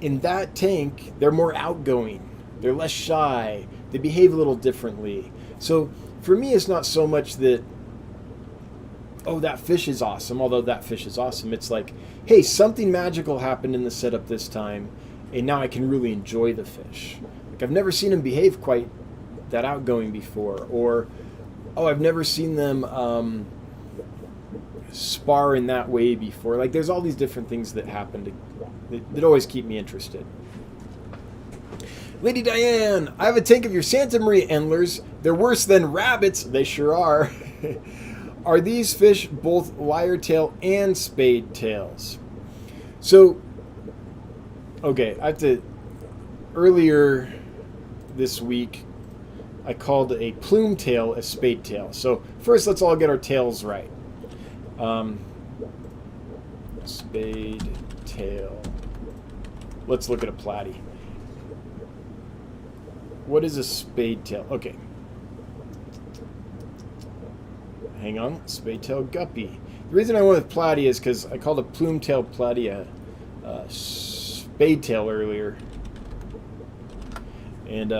in that tank they're more outgoing, they're less shy, they behave a little differently. So for me, it's not so much that, oh, that fish is awesome, although that fish is awesome. It's like, hey, something magical happened in the setup this time, and now I can really enjoy the fish. Like, I've never seen them behave quite that outgoing before, or, oh, I've never seen them spar in that way before. Like, there's all these different things that happen that always keep me interested. Lady Diane, I have a tank of your Santa Maria endlers. They're worse than rabbits. They sure are. Are these fish both lyre tail and spade tails? So, okay, earlier this week, I called a plume tail a spade tail. So first, let's all get our tails right. Spade tail. Let's look at a platy. What is a spade tail? Okay. Hang on. Spade tail guppy. The reason I went with platy is because I called a plume tail platy a spade tail earlier. And,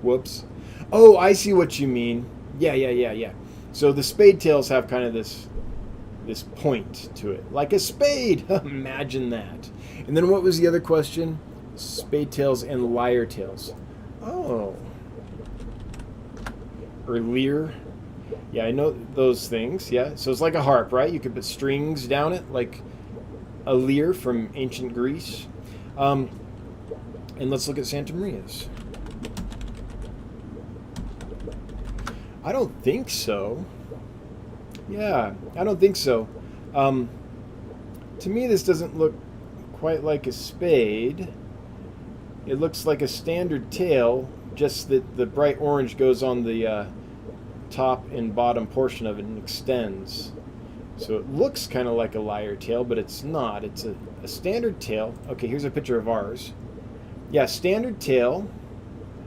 whoops. Oh, I see what you mean. Yeah. So the spade tails have kind of this point to it, like a spade. Imagine that. And then what was the other question? Spade tails and lyre tails. Oh. Or lyre. Yeah, I know those things. Yeah, so it's like a harp, right? You could put strings down it, like a lyre from ancient Greece. And let's look at Santa Maria's. I don't think so. Yeah, I don't think so. To me, this doesn't look quite like a spade. It looks like a standard tail, just that the bright orange goes on the top and bottom portion of it and extends. So it looks kind of like a lyre tail, but it's not. It's a standard tail. Okay, here's a picture of ours. Yeah, standard tail.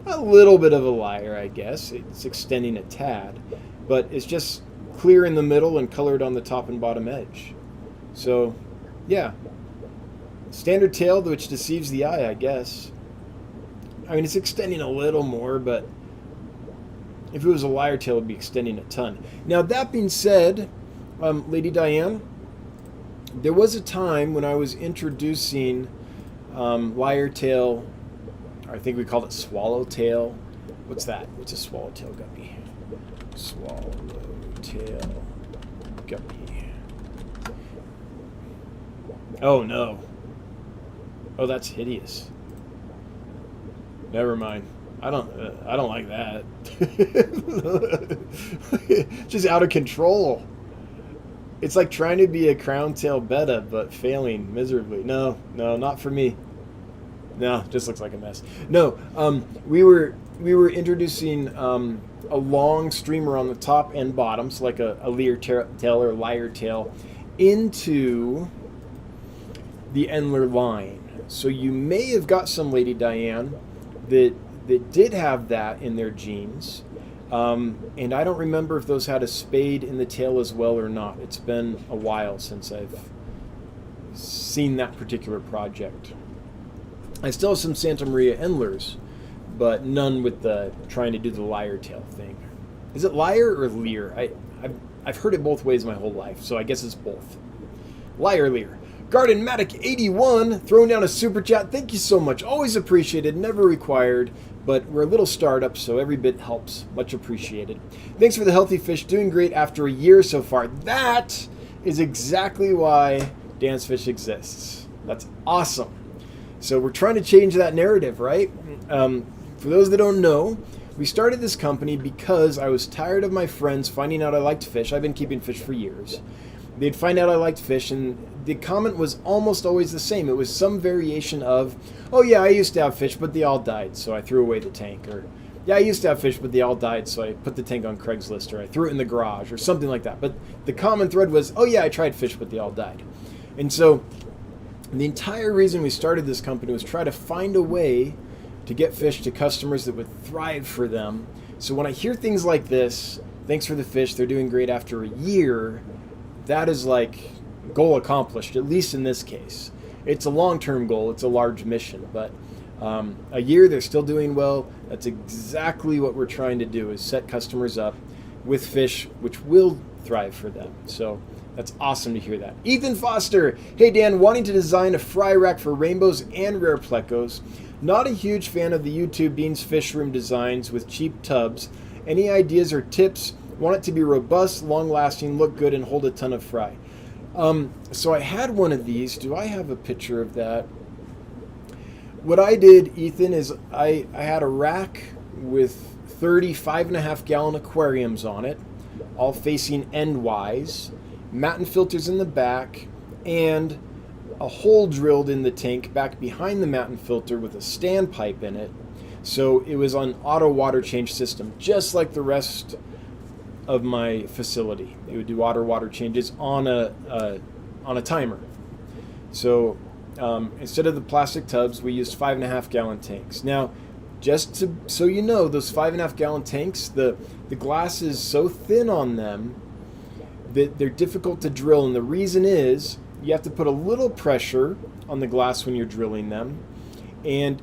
a little bit of a liar, I guess. It's extending a tad, but it's just clear in the middle and colored on the top and bottom edge. So, yeah. Standard tail, which deceives the eye, I guess. I mean, it's extending a little more, but if it was a lyre tail, it would be extending a ton. Now, that being said, Lady Diane, there was a time when I was introducing lyre tail, or I think we called it swallowtail. What's that? What's a swallowtail guppy? Swallowtail guppy. Oh no. Oh, that's hideous. Never mind. I don't like that. Just out of control. It's like trying to be a crown tail betta, but failing miserably. No, not for me. No, just looks like a mess. No, we were introducing a long streamer on the top and bottom, so like a leer tail or lyre tail, into the Endler line. So you may have got some, Lady Diane, that did have that in their genes. And I don't remember if those had a spade in the tail as well or not. It's been a while since I've seen that particular project. I still have some Santa Maria Endlers, but none with the trying to do the lyre tail thing. Is it lyre or leer? I've heard it both ways my whole life, so I guess it's both. Lyre, leer. Garden Matic 81 throwing down a super chat. Thank you so much. Always appreciated, never required, but we're a little startup, so every bit helps. Much appreciated. Thanks for the healthy fish. Doing great after a year so far. That is exactly why Dance Fish exists. That's awesome. So we're trying to change that narrative, right? For those that don't know, we started this company because I was tired of my friends finding out I liked fish. I've been keeping fish for years. They'd find out I liked fish, and the comment was almost always the same. It was some variation of, oh yeah, I used to have fish, but they all died, so I threw away the tank. Or, yeah, I used to have fish, but they all died, so I put the tank on Craigslist, or I threw it in the garage, or something like that. But the common thread was, oh yeah, I tried fish, but they all died. And so the entire reason we started this company was try to find a way to get fish to customers that would thrive for them. So when I hear things like this, thanks for the fish, they're doing great after a year, that is like goal accomplished, at least in this case. It's a long-term goal, it's a large mission, but a year they're still doing well. That's exactly what we're trying to do, is set customers up with fish which will thrive for them. So that's awesome to hear that. Ethan Foster, hey Dan, wanting to design a fry rack for rainbows and rare plecos. Not a huge fan of the YouTube Beans fish room designs with cheap tubs. Any ideas or tips? Want it to be robust, long-lasting, look good, and hold a ton of fry. So I had one of these. Do I have a picture of that? What I did, Ethan, is I had a rack with 30 5.5 gallon aquariums on it, all facing endwise, matin filters in the back, and a hole drilled in the tank back behind the matin filter with a standpipe in it. So it was on auto water change system, just like the rest of my facility. It would do auto water changes on a timer. So instead of the plastic tubs, we used 5.5 gallon tanks. Now, so you know, those 5.5 gallon tanks, the glass is so thin on them that they're difficult to drill, and the reason is you have to put a little pressure on the glass when you're drilling them, and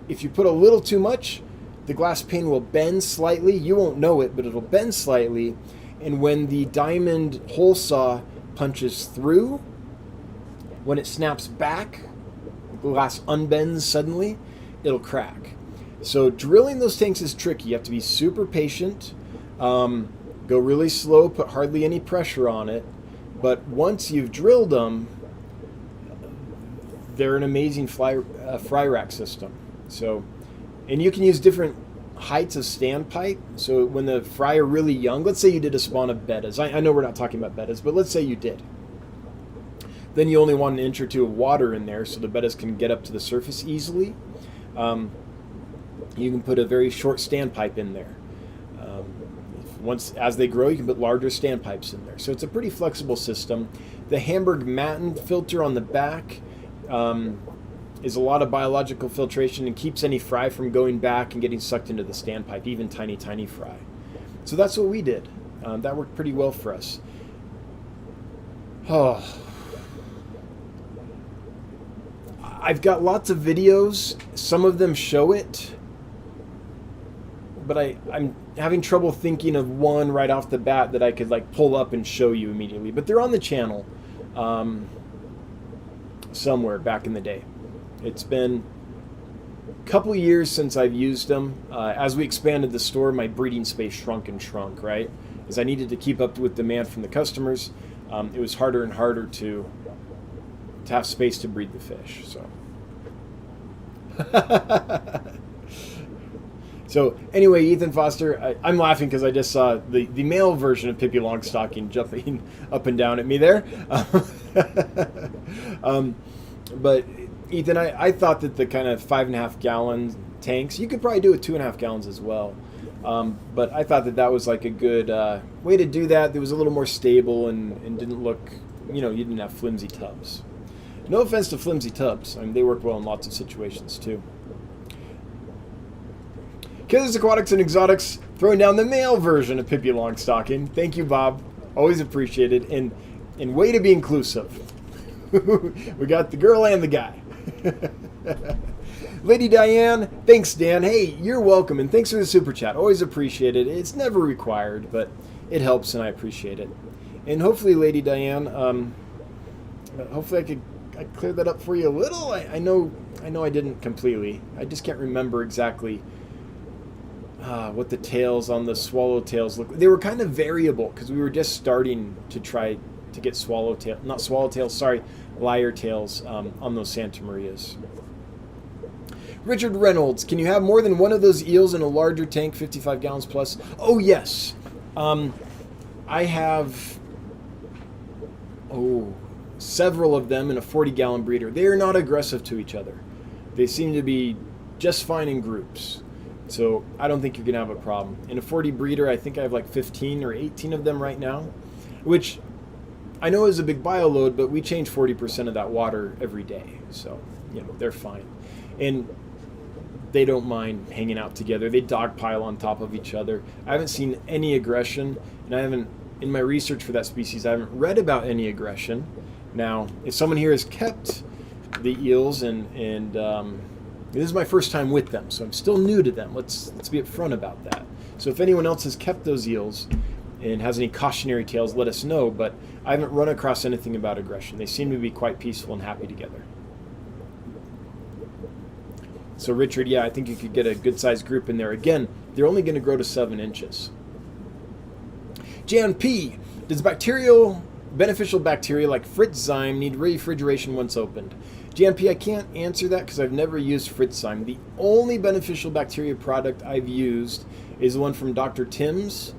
if you put a little too much, the glass pane will bend slightly. You won't know it, but it'll bend slightly. And when the diamond hole saw punches through, when it snaps back, the glass unbends suddenly, it'll crack. So drilling those tanks is tricky. You have to be super patient, go really slow, put hardly any pressure on it. But once you've drilled them, they're an amazing fry rack system. So, and you can use different heights of standpipe. So when the fry are really young, let's say you did a spawn of bettas. I know we're not talking about bettas, but let's say you did. Then you only want an inch or two of water in there so the bettas can get up to the surface easily. You can put a very short standpipe in there. As they grow, you can put larger standpipes in there. So it's a pretty flexible system. The Hamburg Matin filter on the back is a lot of biological filtration and keeps any fry from going back and getting sucked into the standpipe, even tiny fry. So that's what we did. That worked pretty well for us. Oh. I've got lots of videos. Some of them show it, but I'm having trouble thinking of one right off the bat that I could like pull up and show you immediately. But they're on the channel somewhere back in the day. It's been a couple of years since I've used them. As we expanded the store, my breeding space shrunk, right? As I needed to keep up with demand from the customers, it was harder and harder to have space to breed the fish. So anyway, Ethan Foster, I'm laughing because I just saw the male version of Pippi Longstocking jumping up and down at me there. But Ethan, I thought that the kind of 5.5 gallon tanks, you could probably do it 2.5 gallons as well. But I thought that was like a good way to do that. That was a little more stable and didn't look, you didn't have flimsy tubs. No offense to flimsy tubs. I mean, they work well in lots of situations too. Killers Aquatics and Exotics throwing down the male version of Pippi Longstocking. Thank you, Bob. Always appreciated. And way to be inclusive. We got the girl and the guy. Lady Diane, thanks, Dan. Hey, you're welcome, and thanks for the super chat. Always appreciate it. It's never required, but it helps, and I appreciate it. And hopefully, Lady Diane, hopefully I cleared that up for you a little. I know I didn't completely. I just can't remember exactly what the tails on the swallowtails look. They were kind of variable because we were just starting to try to get lyre tails on those Santa Marias. Richard Reynolds, can you have more than one of those eels in a larger tank, 55 gallons plus? Oh, yes. I have several of them in a 40-gallon breeder. They are not aggressive to each other. They seem to be just fine in groups. So I don't think you're going to have a problem. In a 40 breeder, I think I have like 15 or 18 of them right now, which I know is a big bio load, but we change 40% of that water every day. So, they're fine. And they don't mind hanging out together. They dogpile on top of each other. I haven't seen any aggression, and in my research for that species, I haven't read about any aggression. Now, if someone here has kept the eels, and this is my first time with them, so I'm still new to them. Let's be upfront about that. So if anyone else has kept those eels and has any cautionary tales, let us know. But I haven't run across anything about aggression. They seem to be quite peaceful and happy together. So Richard, I think you could get a good-sized group in there. Again, they're only going to grow to 7 inches. Jan P. Does beneficial bacteria like Fritzyme need refrigeration once opened? Jan P, I can't answer that because I've never used Fritzyme. The only beneficial bacteria product I've used is the one from Dr. Tim's.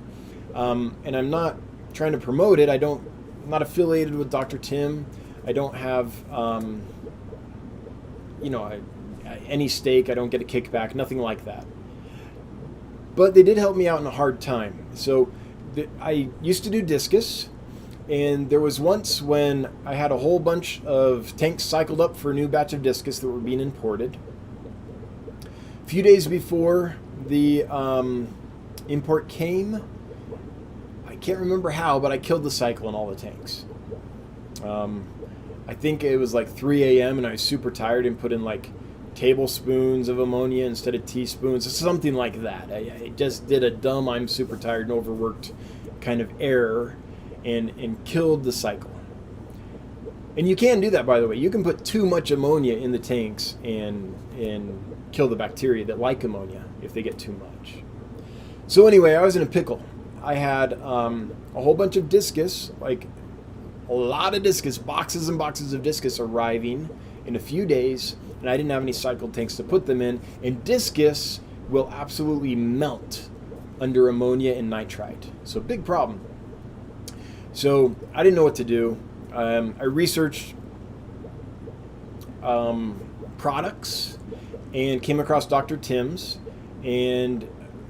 And I'm not trying to promote it. I'm not affiliated with Dr. Tim. I don't have, any stake. I don't get a kickback, nothing like that. But they did help me out in a hard time. So I used to do discus, and there was once when I had a whole bunch of tanks cycled up for a new batch of discus that were being imported. A few days before the import came, I can't remember how, but I killed the cycle in all the tanks. I think it was like 3 a.m. and I was super tired and put in like tablespoons of ammonia instead of teaspoons, something like that. I just did a dumb, I'm super tired and overworked kind of error and killed the cycle. And you can do that, by the way. You can put too much ammonia in the tanks and kill the bacteria that like ammonia if they get too much. So anyway, I was in a pickle. I had a whole bunch of discus, like a lot of discus, boxes and boxes of discus arriving in a few days, and I didn't have any cycled tanks to put them in. And discus will absolutely melt under ammonia and nitrite. So big problem. So I didn't know what to do. I researched products and came across Dr. Tim's, and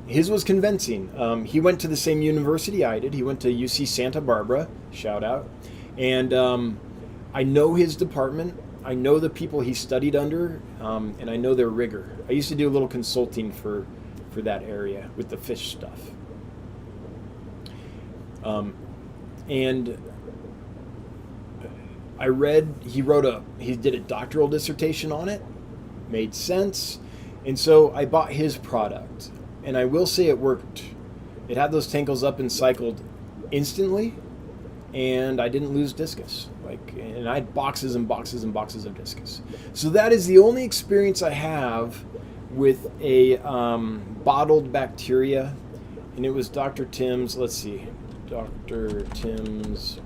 his was convincing. He went to the same university I did. He went to UC Santa Barbara, shout out. And I know his department. I know the people he studied under, and I know their rigor. I used to do a little consulting for that area with the fish stuff. And I read he did a doctoral dissertation on it. Made sense. And so I bought his product. And I will say it worked. It had those tankles up and cycled instantly, and I didn't lose discus. And I had boxes and boxes and boxes of discus. So that is the only experience I have with a bottled bacteria, and it was Dr. Tim's. Let's see, Dr. Tim's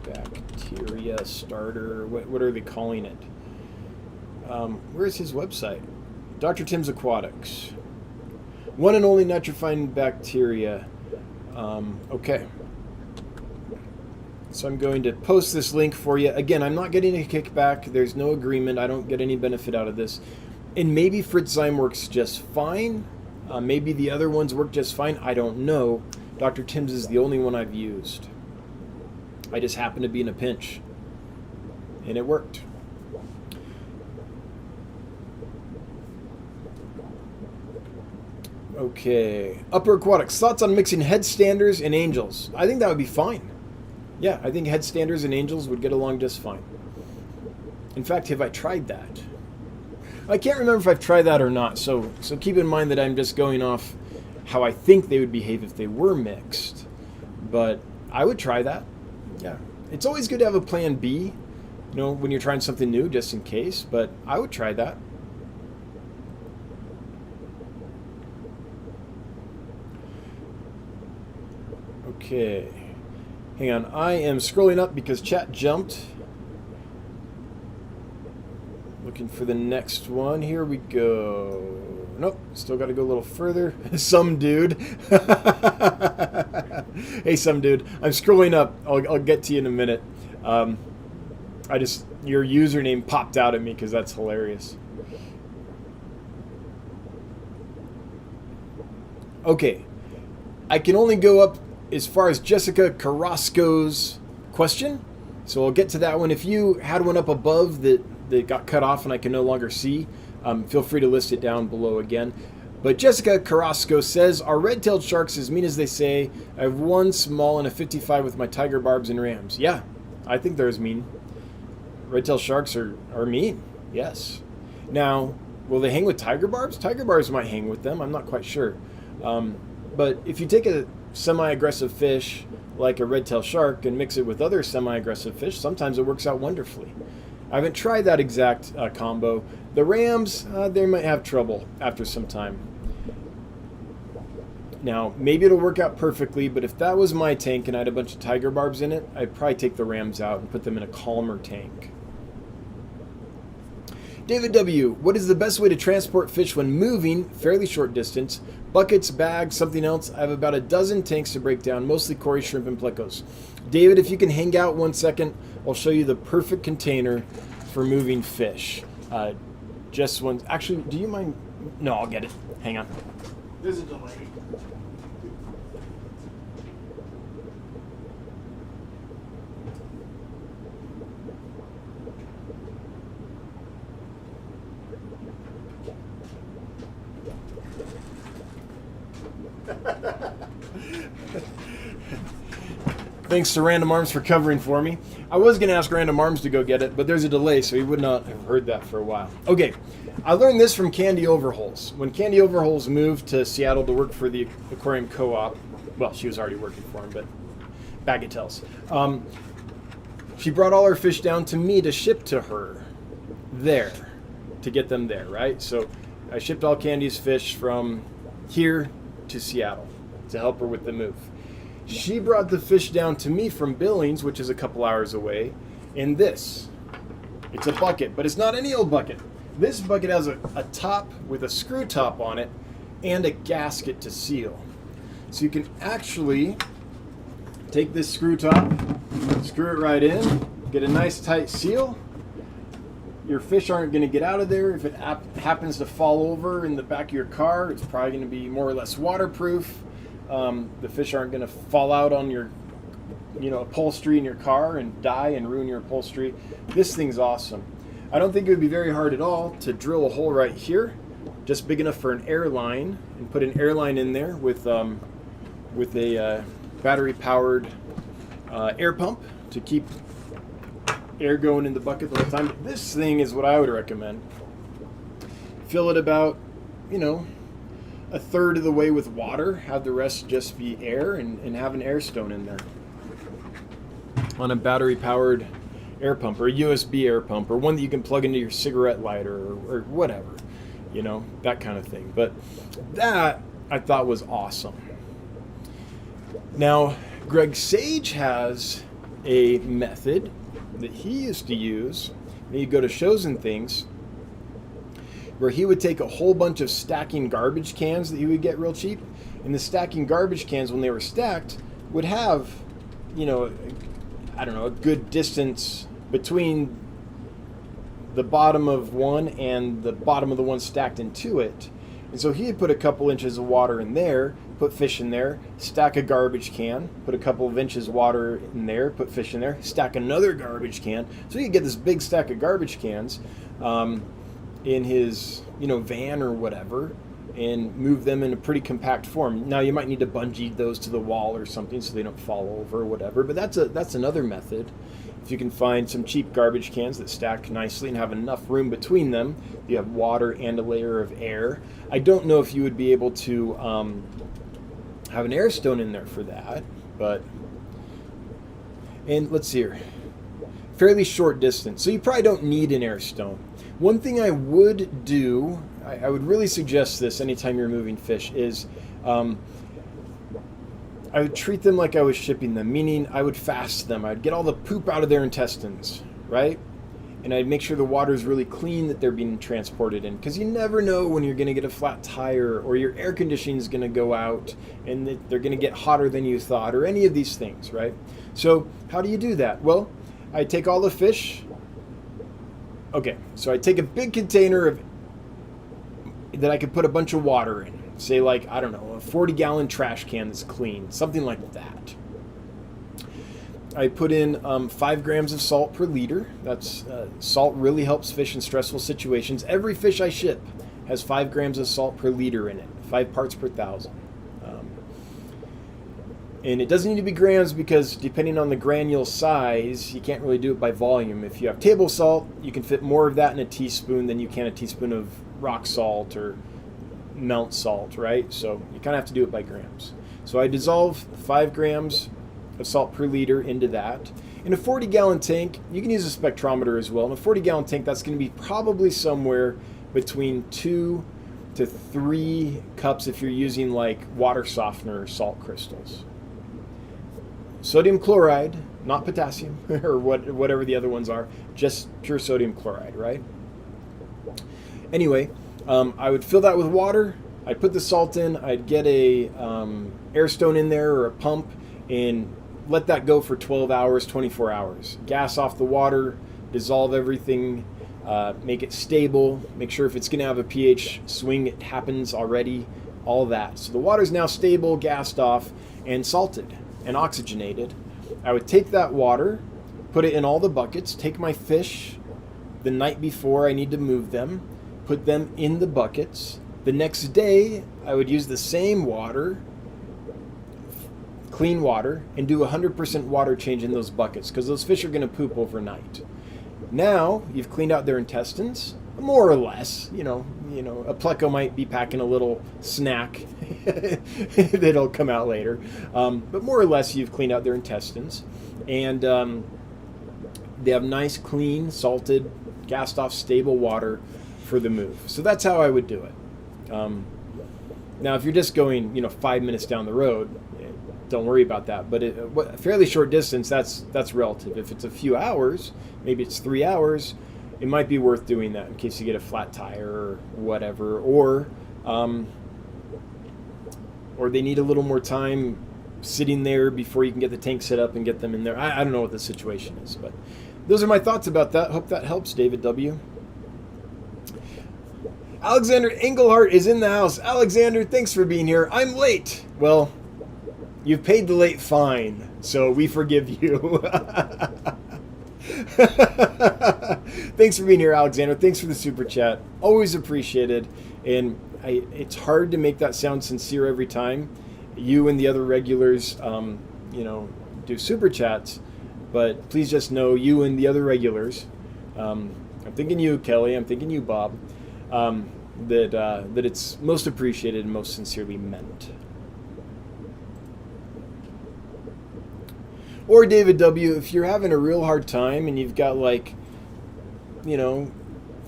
bacteria starter. What are they calling it? Where is his website? Dr. Tim's Aquatics. One and only nitrifying bacteria. Okay. So I'm going to post this link for you. Again, I'm not getting a kickback. There's no agreement. I don't get any benefit out of this. And maybe Fritzzyme works just fine. Maybe the other ones work just fine. I don't know. Dr. Tim's is the only one I've used. I just happened to be in a pinch. And it worked. Okay. Upper Aquatics. Thoughts on mixing headstanders and angels? I think that would be fine. Yeah, I think headstanders and angels would get along just fine. In fact, have I tried that? I can't remember if I've tried that or not, so keep in mind that I'm just going off how I think they would behave if they were mixed. But I would try that. Yeah. It's always good to have a plan B, when you're trying something new, just in case, but I would try that. Okay. Hang on, I am scrolling up because chat jumped. Looking for the next one. Here we go. Nope, still got to go a little further. Some dude. Hey, some dude. I'm scrolling up. I'll get to you in a minute. Your username popped out at me because that's hilarious. Okay, I can only go up as far as Jessica Carrasco's question, so I'll get to that one. If you had one up above that got cut off and I can no longer see, feel free to list it down below again. But Jessica Carrasco says, are red-tailed sharks as mean as they say? I have one small and a 55 with my tiger barbs and rams. Yeah, I think they're as mean. Red-tailed sharks are mean, yes. Now, will they hang with tiger barbs? Tiger barbs might hang with them, I'm not quite sure. But if you take a semi-aggressive fish like a red-tailed shark and mix it with other semi-aggressive fish, sometimes it works out wonderfully. I haven't tried that exact combo. The rams, they might have trouble after some time. Now, maybe it'll work out perfectly, but if that was my tank and I had a bunch of tiger barbs in it, I'd probably take the rams out and put them in a calmer tank. David W., what is the best way to transport fish when moving fairly short distance? Buckets, bags, something else? I have about a dozen tanks to break down, mostly Cory shrimp and plecos. David, if you can hang out 1 second, I'll show you the perfect container for moving fish. Just one. Actually, do you mind? No, I'll get it. Hang on. There's a delay. Thanks to Random Arms for covering for me. I was going to ask Random Arms to go get it, but there's a delay, so he would not have heard that for a while. Okay, I learned this from Candy Overholes. When Candy Overholes moved to Seattle to work for the Aquarium Co-op, well, she was already working for him, but bagatelles. She brought all her fish down to me to ship to her there, to get them there, right? So I shipped all Candy's fish from here to Seattle to help her with the move. She brought the fish down to me from Billings, which is a couple hours away, in this. It's a bucket, but it's not any old bucket. This bucket has a top with a screw top on it and a gasket to seal. So you can actually take this screw top, screw it right in, get a nice tight seal. Your fish aren't going to get out of there. If it happens to fall over in the back of your car, it's probably going to be more or less waterproof. The fish aren't going to fall out on your, upholstery in your car and die and ruin your upholstery. This thing's awesome. I don't think it would be very hard at all to drill a hole right here, just big enough for an air line, and put an air line in there with a battery-powered air pump to keep air going in the bucket the whole time. This thing is what I would recommend. Fill it about, a third of the way with water, have the rest just be air, and have an air stone in there on a battery-powered air pump, or a USB air pump, or one that you can plug into your cigarette lighter, or whatever, that kind of thing. But that I thought was awesome. Now, Greg Sage has a method that he used to use when he'd go to shows and things, where he would take a whole bunch of stacking garbage cans that he would get real cheap, and the stacking garbage cans, when they were stacked, would have, a good distance between the bottom of one and the bottom of the one stacked into it. And so he had put a couple inches of water in there, put fish in there, stack a garbage can, put a couple of inches of water in there, put fish in there, stack another garbage can. So you could get this big stack of garbage cans in his van or whatever, and move them in a pretty compact form. Now you might need to bungee those to the wall or something so they don't fall over or whatever, but that's another method. If you can find some cheap garbage cans that stack nicely and have enough room between them, you have water and a layer of air. I don't know if you would be able to have an air stone in there for that, and let's see here, fairly short distance, so you probably don't need an air stone. One thing I would do, I would really suggest this anytime you're moving fish, is I would treat them like I was shipping them, meaning I would fast them. I'd get all the poop out of their intestines, right? And I'd make sure the water is really clean that they're being transported in, because you never know when you're going to get a flat tire, or your air conditioning is going to go out and they're going to get hotter than you thought, or any of these things, right? So how do you do that? Well, I take all the fish. Okay, so I take a big container that I could put a bunch of water in. Say, like, I don't know, a 40-gallon trash can that's clean, something like that. I put in 5 grams of salt per liter. Salt really helps fish in stressful situations. Every fish I ship has 5 grams of salt per liter in it, 5 parts per thousand. And it doesn't need to be grams, because depending on the granule size, you can't really do it by volume. If you have table salt, you can fit more of that in a teaspoon than you can a teaspoon of rock salt or melt salt, right? So you kind of have to do it by grams. So I dissolve 5 grams of salt per liter into that. In a 40-gallon tank, you can use a spectrometer as well. In a 40-gallon tank, that's going to be probably somewhere between 2 to 3 cups if you're using like water softener or salt crystals. Sodium chloride, not potassium, or whatever the other ones are, just pure sodium chloride, right? Anyway, I would fill that with water. I'd put the salt in. I'd get a air stone in there or a pump, and let that go for 12 hours, 24 hours. Gas off the water, dissolve everything, make it stable, make sure if it's going to have a pH swing, it happens already, all that. So the water's now stable, gassed off, and salted and oxygenated. I would take that water, put it in all the buckets, take my fish the night before I need to move them, put them in the buckets. The next day, I would use the same water, clean water, and do 100% water change in those buckets, because those fish are going to poop overnight. Now, you've cleaned out their intestines, more or less. A pleco might be packing a little snack that'll come out later. But more or less, you've cleaned out their intestines. And they have nice, clean, salted, gassed off, stable water for the move. So that's how I would do it. Now, if you're just going, 5 minutes down the road, don't worry about that. But a fairly short distance, that's relative. If it's a few hours, maybe it's 3 hours, it might be worth doing that in case you get a flat tire or whatever, or they need a little more time sitting there before you can get the tank set up and get them in there. I don't know what the situation is, but those are my thoughts about that. Hope that helps, David W. Alexander Engelhart is in the house. Alexander, thanks for being here. I'm late. Well, you've paid the late fine, so we forgive you. Thanks for being here, Alexander. Thanks for the super chat. Always appreciated. And it's hard to make that sound sincere every time. You and the other regulars, do super chats. But please just know, you and the other regulars, I'm thinking you, Kelly, I'm thinking you, Bob, that it's most appreciated and most sincerely meant. Or David W., if you're having a real hard time and you've got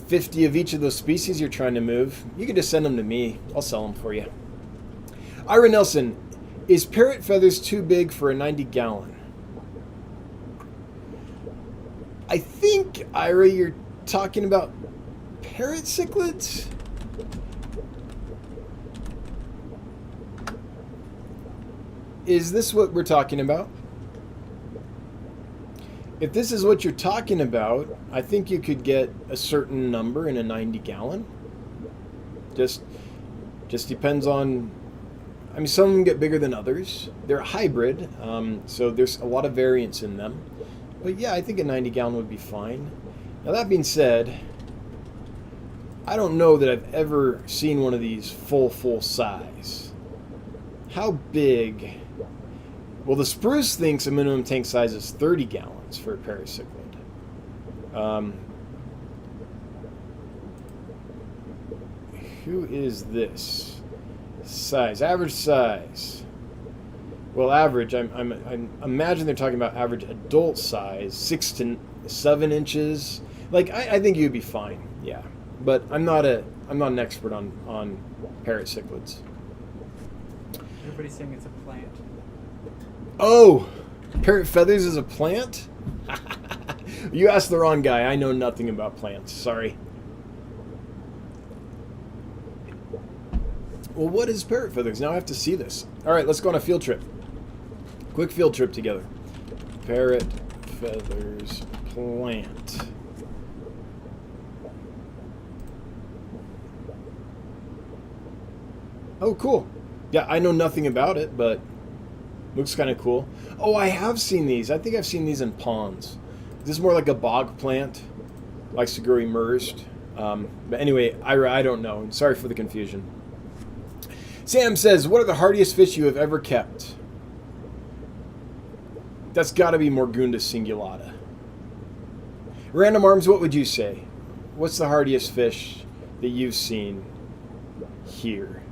50 of each of those species you're trying to move, you can just send them to me. I'll sell them for you. Ira Nelson, is parrot feathers too big for a 90-gallon? I think, Ira, you're talking about parrot cichlids? Is this what we're talking about? If this is what you're talking about, I think you could get a certain number in a 90-gallon. Just depends on... I mean, some of them get bigger than others. They're a hybrid, so there's a lot of variance in them. But yeah, I think a 90-gallon would be fine. Now, that being said, I don't know that I've ever seen one of these full size. How big... Well, the spruce thinks a minimum tank size is 30 gallons for a paracichlid. Who is this? Size, average size. Well, average. I imagine they're talking about average adult size, 6 to 7 inches. I think you'd be fine. Yeah, but I'm not an expert on paracichlid. Everybody's saying it's a plant. Oh, parrot feathers is a plant? You asked the wrong guy. I know nothing about plants. Sorry. Well, what is parrot feathers? Now I have to see this. All right, let's go on a field trip. Quick field trip together. Parrot feathers plant. Oh, cool. Yeah, I know nothing about it, but looks kind of cool. Oh, I have seen these. I think I've seen these in ponds. This is more like a bog plant. Likes to grow immersed. But anyway, Ira, I don't know. Sorry for the confusion. Sam says, what are the hardiest fish you have ever kept? That's got to be Morgunda cingulata. Random Arms, what would you say? What's the hardiest fish that you've seen here?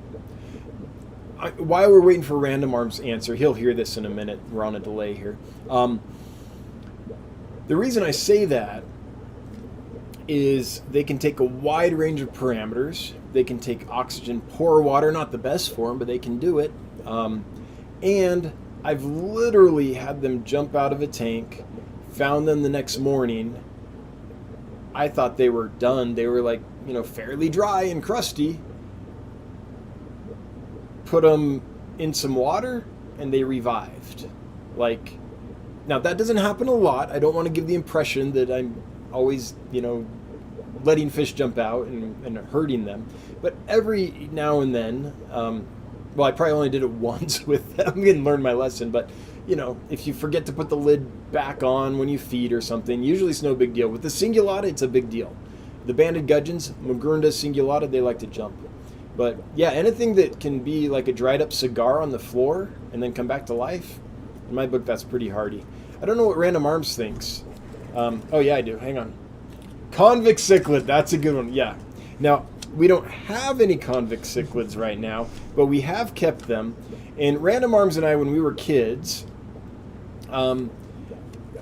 While we're waiting for Random Arms' answer, he'll hear this in a minute. We're on a delay here. The reason I say that is they can take a wide range of parameters. They can take oxygen poor water, not the best form, but they can do it. And I've literally had them jump out of a tank, found them the next morning. I thought they were done. They were fairly dry and crusty. Put them in some water and they revived. Now that doesn't happen a lot. I don't want to give the impression that I'm always, letting fish jump out and hurting them. But every now and then, I probably only did it once with them and learned my lesson. But, if you forget to put the lid back on when you feed or something, usually it's no big deal. With the cingulata, it's a big deal. The banded gudgeons, Morgunda cingulata, they like to jump. But yeah, anything that can be like a dried up cigar on the floor and then come back to life, in my book, that's pretty hardy. I don't know what Random Arms thinks. Oh yeah, I do. Hang on. Convict cichlid, that's a good one. Yeah. Now, we don't have any convict cichlids right now, but we have kept them. And Random Arms and I, when we were kids,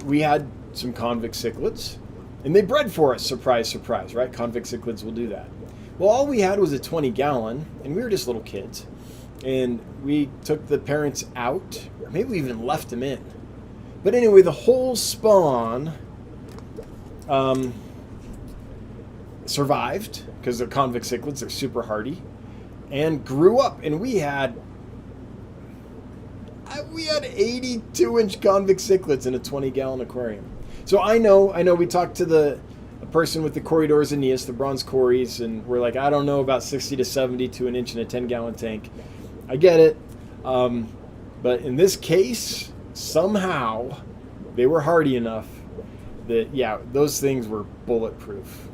we had some convict cichlids, and they bred for us. Surprise, surprise, right? Convict cichlids will do that. Well, all we had was a 20-gallon, and we were just little kids. And we took the parents out, or maybe we even left them in. But anyway, the whole spawn survived, because they're convict cichlids, they're super hardy, and grew up. And we had 82-inch convict cichlids in a 20-gallon aquarium. So I know we talked to the person with the Corridors Aeneas, the bronze Corys, and we're like, I don't know about 60 to 70 to an inch in a 10-gallon tank. I get it. But in this case, somehow they were hardy enough Yeah, those things were bulletproof.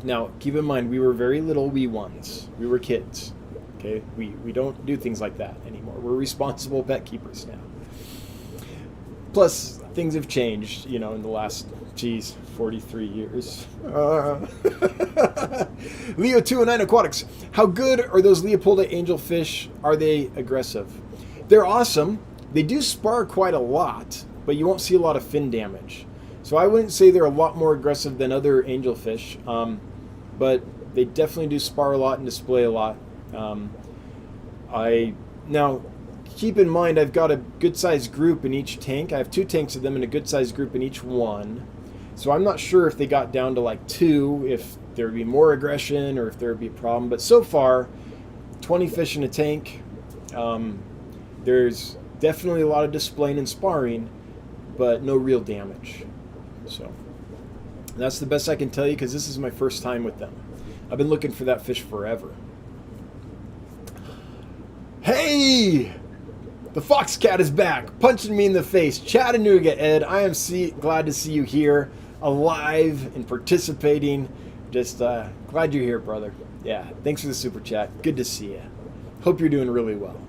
Now, keep in mind, we were very little wee ones. We were kids. Okay, we don't do things like that anymore. We're responsible pet keepers now. Plus, things have changed, in the last, 43 years. Leo209 Aquatics. How good are those Leopolda angelfish? Are they aggressive? They're awesome. They do spar quite a lot, but you won't see a lot of fin damage. So I wouldn't say they're a lot more aggressive than other angelfish, but they definitely do spar a lot and display a lot. Now, keep in mind, I've got a good-sized group in each tank. I have 2 tanks of them and a good-sized group in each one. So I'm not sure if they got down to like 2, if there would be more aggression or if there would be a problem. But so far, 20 fish in a tank. There's definitely a lot of displaying and sparring, but no real damage. So that's the best I can tell you because this is my first time with them. I've been looking for that fish forever. Hey! The fox cat is back, punching me in the face. Chattanooga, Ed. I am glad to see you here, alive and participating. Just glad you're here, brother. Yeah, thanks for the super chat. Good to see you. Hope you're doing really well.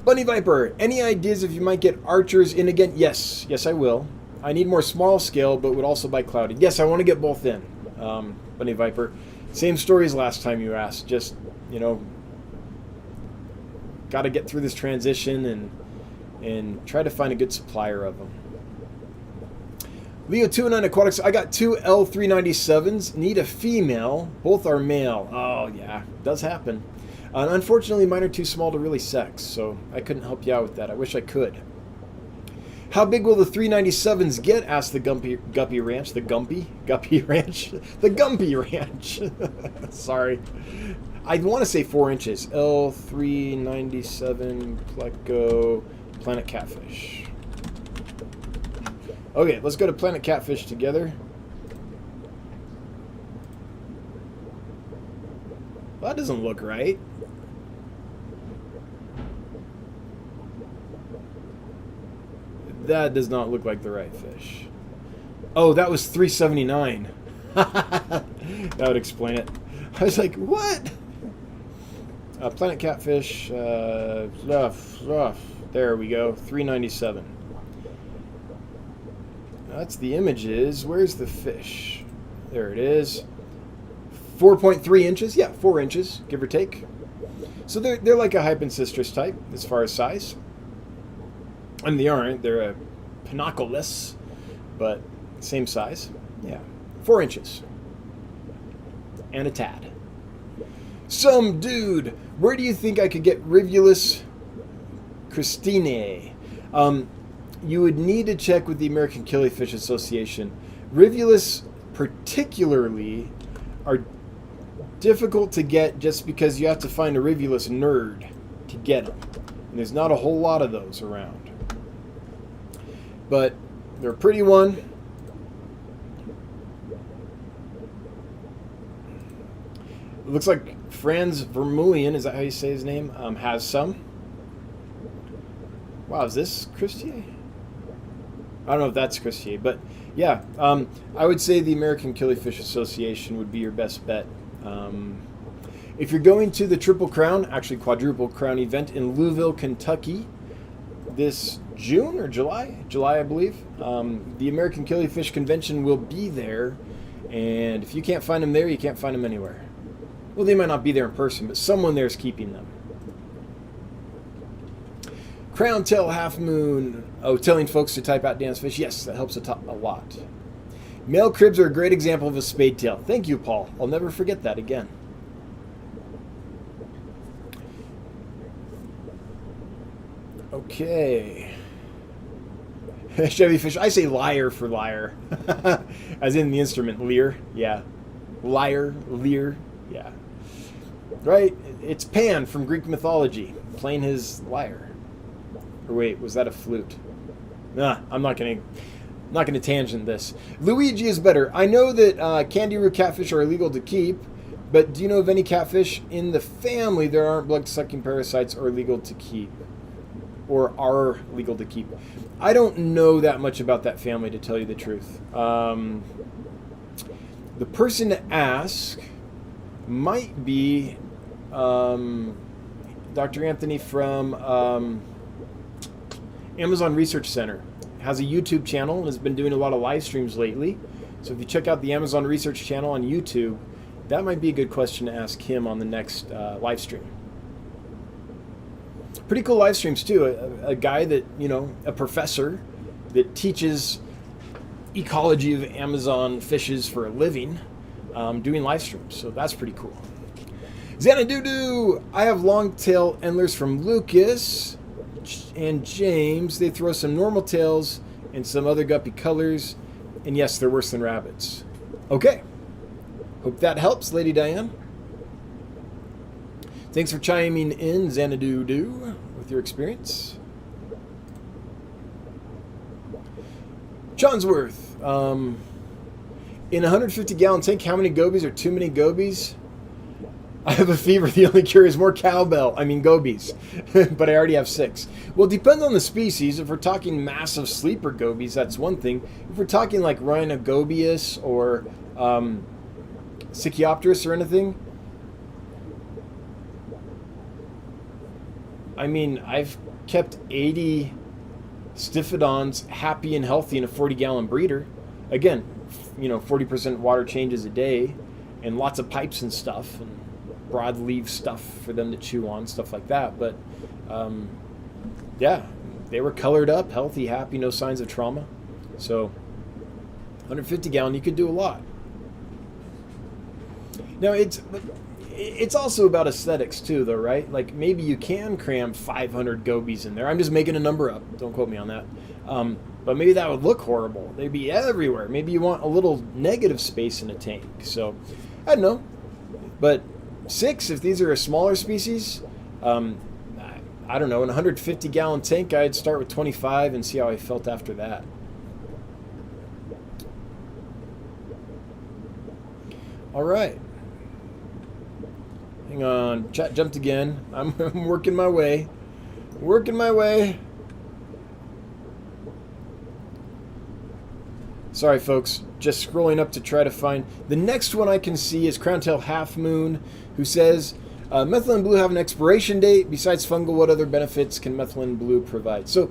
Bunny Viper, any ideas if you might get archers in again? Yes, I will. I need more small scale, but would also buy clouded. Yes, I want to get both in, Bunny Viper. Same story as last time you asked. Just, got to get through this transition and try to find a good supplier of them. Leo209 Aquatics, I got 2 L397s. Need a female. Both are male. Oh, yeah. Does happen. Unfortunately, mine are too small to really sex, so I couldn't help you out with that. I wish I could. How big will the 397s get? Asked the Guppy Ranch. The Guppy Ranch? The Gumpy Ranch. Sorry. I want to say 4 inches. L397 Pleco Planet Catfish. Okay, let's go to Planet Catfish together. Well, that doesn't look right. That does not look like the right fish. Oh, that was 379. That would explain it. I was like, what? Planet Catfish. There we go. 397. That's the images. Where's the fish? There it is. 4.3 inches. Yeah, 4 inches, give or take. So they're like a Hypensistrus type as far as size. And they aren't. They're a Pinoculus, but same size. Yeah, 4 inches. And a tad. Some dude, where do you think I could get Rivulus Christinae? You would need to check with the American Killifish Association. Rivulus particularly are difficult to get just because you have to find a Rivulus nerd to get them. And there's not a whole lot of those around. But they're a pretty one. It looks like Franz Vermeulen, is that how you say his name, has some. Wow, is this Christier? I don't know if that's Christier, but yeah, I would say the American Killifish Association would be your best bet. If you're going to the Triple Crown, actually Quadruple Crown event in Louisville, Kentucky, this June or July, I believe, the American Killifish Convention will be there, and if you can't find them there, you can't find them anywhere. Well, they might not be there in person, but someone there is keeping them. Crown Tail Half Moon. Oh, telling folks to type out dance fish. Yes, that helps a lot. Male cribs are a great example of a spade tail. Thank you, Paul. I'll never forget that again. Okay. Chevy fish. I say lyre for liar. As in the instrument, lyre. Yeah. Lyre, lyre. Yeah. Right? It's Pan from Greek mythology, playing his lyre. Or wait, was that a flute? Nah, I'm not gonna tangent this. Luigi is better. I know that Candy Root catfish are illegal to keep, But do you know of any catfish in the family that aren't blood-sucking parasites or legal to keep? Or are legal to keep? I don't know that much about that family, to tell you the truth. The person to ask might be Dr. Anthony from Amazon Research Center. Has a YouTube channel and has been doing a lot of live streams lately. So if you check out the Amazon Research channel on YouTube, that might be a good question to ask him on the next live stream. Pretty cool live streams too. A guy that, a professor that teaches ecology of Amazon fishes for a living, doing live streams. So that's pretty cool. Xanadu, I have long-tail endlers from Lucas and James. They throw some normal tails and some other guppy colors. And yes, they're worse than rabbits. Okay. Hope that helps, Lady Diane. Thanks for chiming in, Xanadu, with your experience. Johnsworth, in a 150-gallon tank, how many gobies are too many gobies? I have a fever. The only cure is more gobies. But I already have 6. Well, it depends on the species. If we're talking massive sleeper gobies, that's one thing. If we're talking like Rhinogobius or Sicyopterus or anything, I mean, I've kept 80 Stiphodons happy and healthy in a 40-gallon breeder. Again, 40% water changes a day and lots of pipes and stuff and broadleaf stuff for them to chew on, stuff like that. But yeah, they were colored up, healthy, happy, no signs of trauma. So 150-gallon, you could do a lot. Now, it's also about aesthetics too, though, right? Like, maybe you can cram 500 gobies in there. I'm just making a number up. Don't quote me on that. But maybe that would look horrible. They'd be everywhere. Maybe you want a little negative space in a tank. So, I don't know. But 6, if these are a smaller species, I don't know. In a 150-gallon tank, I'd start with 25 and see how I felt after that. All right. Hang on, chat jumped again. I'm working my way. Sorry, folks. Just scrolling up to try to find. The next one I can see is Crowntail Half Moon, who says, methylene blue have an expiration date. Besides fungal, what other benefits can methylene blue provide? So,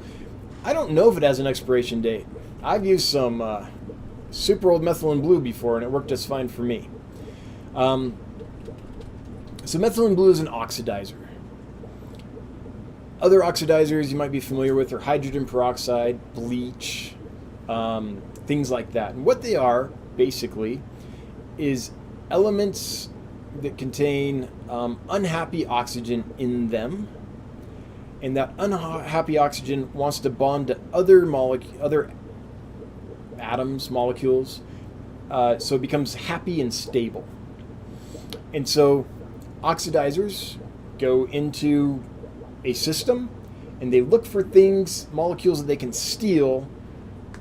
I don't know if it has an expiration date. I've used some super old methylene blue before, and it worked just fine for me. So methylene blue is an oxidizer. Other oxidizers you might be familiar with are hydrogen peroxide, bleach, things like that. And what they are, basically, is elements that contain unhappy oxygen in them. And that unhappy oxygen wants to bond to other atoms, molecules, so it becomes happy and stable. And so oxidizers go into a system and they look for things, molecules that they can steal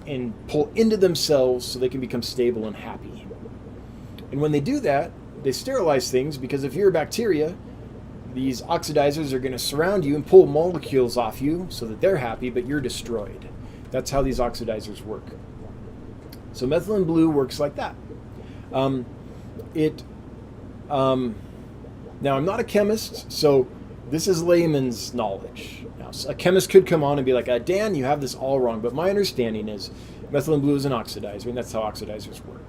and pull into themselves so they can become stable and happy. And when they do that, they sterilize things, because if you're a bacteria, these oxidizers are going to surround you and pull molecules off you so that they're happy, but you're destroyed. That's how these oxidizers work. So methylene blue works like that. Now, I'm not a chemist, so this is layman's knowledge. Now, a chemist could come on and be like, Dan, you have this all wrong. But my understanding is methylene blue is an oxidizer, and that's how oxidizers work.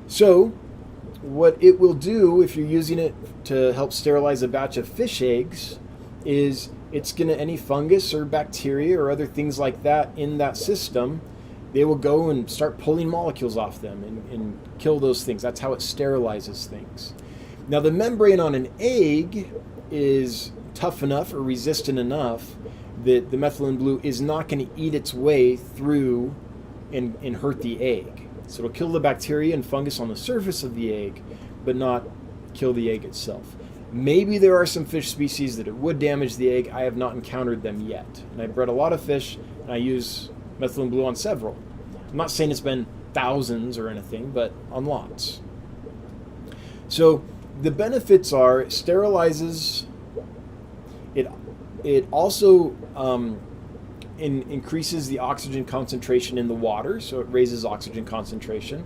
So what it will do, if you're using it to help sterilize a batch of fish eggs, is it's going to, any fungus or bacteria or other things like that in that system, they will go and start pulling molecules off them and kill those things. That's how it sterilizes things. Now, the membrane on an egg is tough enough or resistant enough that the methylene blue is not going to eat its way through and hurt the egg. So it'll kill the bacteria and fungus on the surface of the egg, but not kill the egg itself. Maybe there are some fish species that it would damage the egg. I have not encountered them yet. And I've bred a lot of fish, and I use methylene blue on several. I'm not saying it's been thousands or anything, but on lots. So the benefits are it sterilizes. It also increases the oxygen concentration in the water, so it raises oxygen concentration.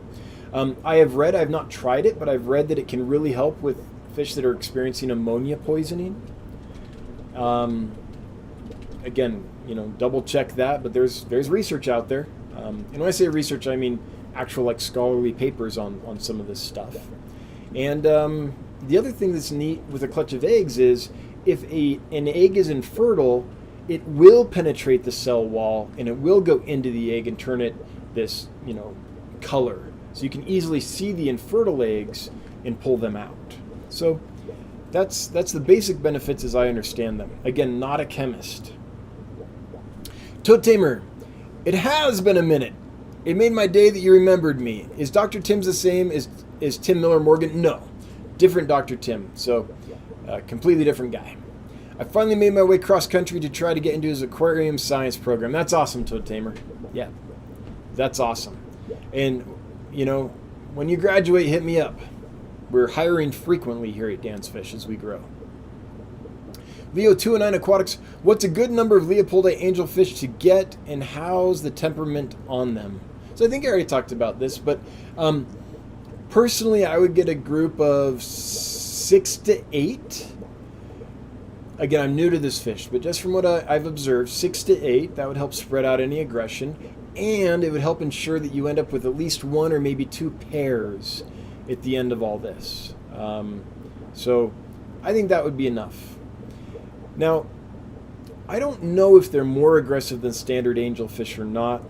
I have not tried it, but I've read that it can really help with fish that are experiencing ammonia poisoning. Again, double check that, but there's research out there. And when I say research, I mean actual like scholarly papers on some of this stuff. And the other thing that's neat with a clutch of eggs is if an egg is infertile, it will penetrate the cell wall and it will go into the egg and turn it this, color. So you can easily see the infertile eggs and pull them out. So that's the basic benefits as I understand them. Again, not a chemist. Toad Tamer, it has been a minute. It made my day that you remembered me. Is Dr. Tim's the same as Tim Miller Morgan? No. Different Dr. Tim. So, completely different guy. I finally made my way cross country to try to get into his aquarium science program. That's awesome, Toad Tamer. Yeah, that's awesome. And, when you graduate, hit me up. We're hiring frequently here at Dan's Fish as we grow. Leo 209 Aquatics, what's a good number of Leopoldite angelfish to get, and how's the temperament on them? So I think I already talked about this, but personally I would get a group of 6 to 8. Again, I'm new to this fish, but just from what I've observed, 6 to 8, that would help spread out any aggression, and it would help ensure that you end up with at least 1 or maybe 2 pairs at the end of all this. So I think that would be enough. Now, I don't know if they're more aggressive than standard angelfish or not.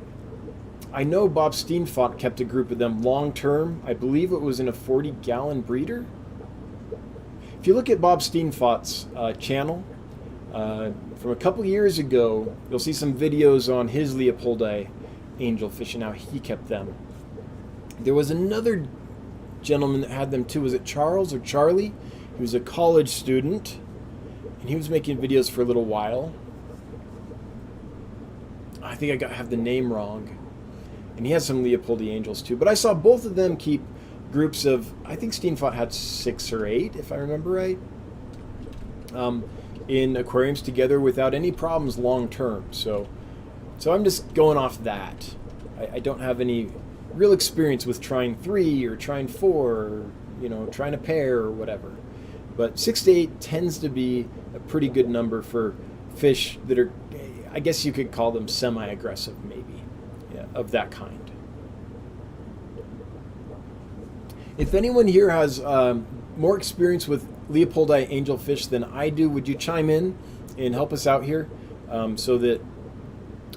I know Bob Steenfot kept a group of them long term. I believe it was in a 40-gallon breeder. If you look at Bob Steenfot's channel from a couple years ago, you'll see some videos on his Leopoldi angelfish and how he kept them. There was another gentleman that had them too. Was it Charles or Charlie? He was a college student, and he was making videos for a little while. I think I have the name wrong. And he has some Leopoldi angels too. But I saw both of them keep groups of, I think Steenfot had 6 or 8, if I remember right, in aquariums together without any problems long term. So I'm just going off that. I don't have any real experience with trying 3 or trying 4 or, trying a pair or whatever. But 6 to 8 tends to be a pretty good number for fish that are, I guess you could call them semi-aggressive maybe, of that kind. If anyone here has more experience with Leopoldi angelfish than I do, would you chime in and help us out here so that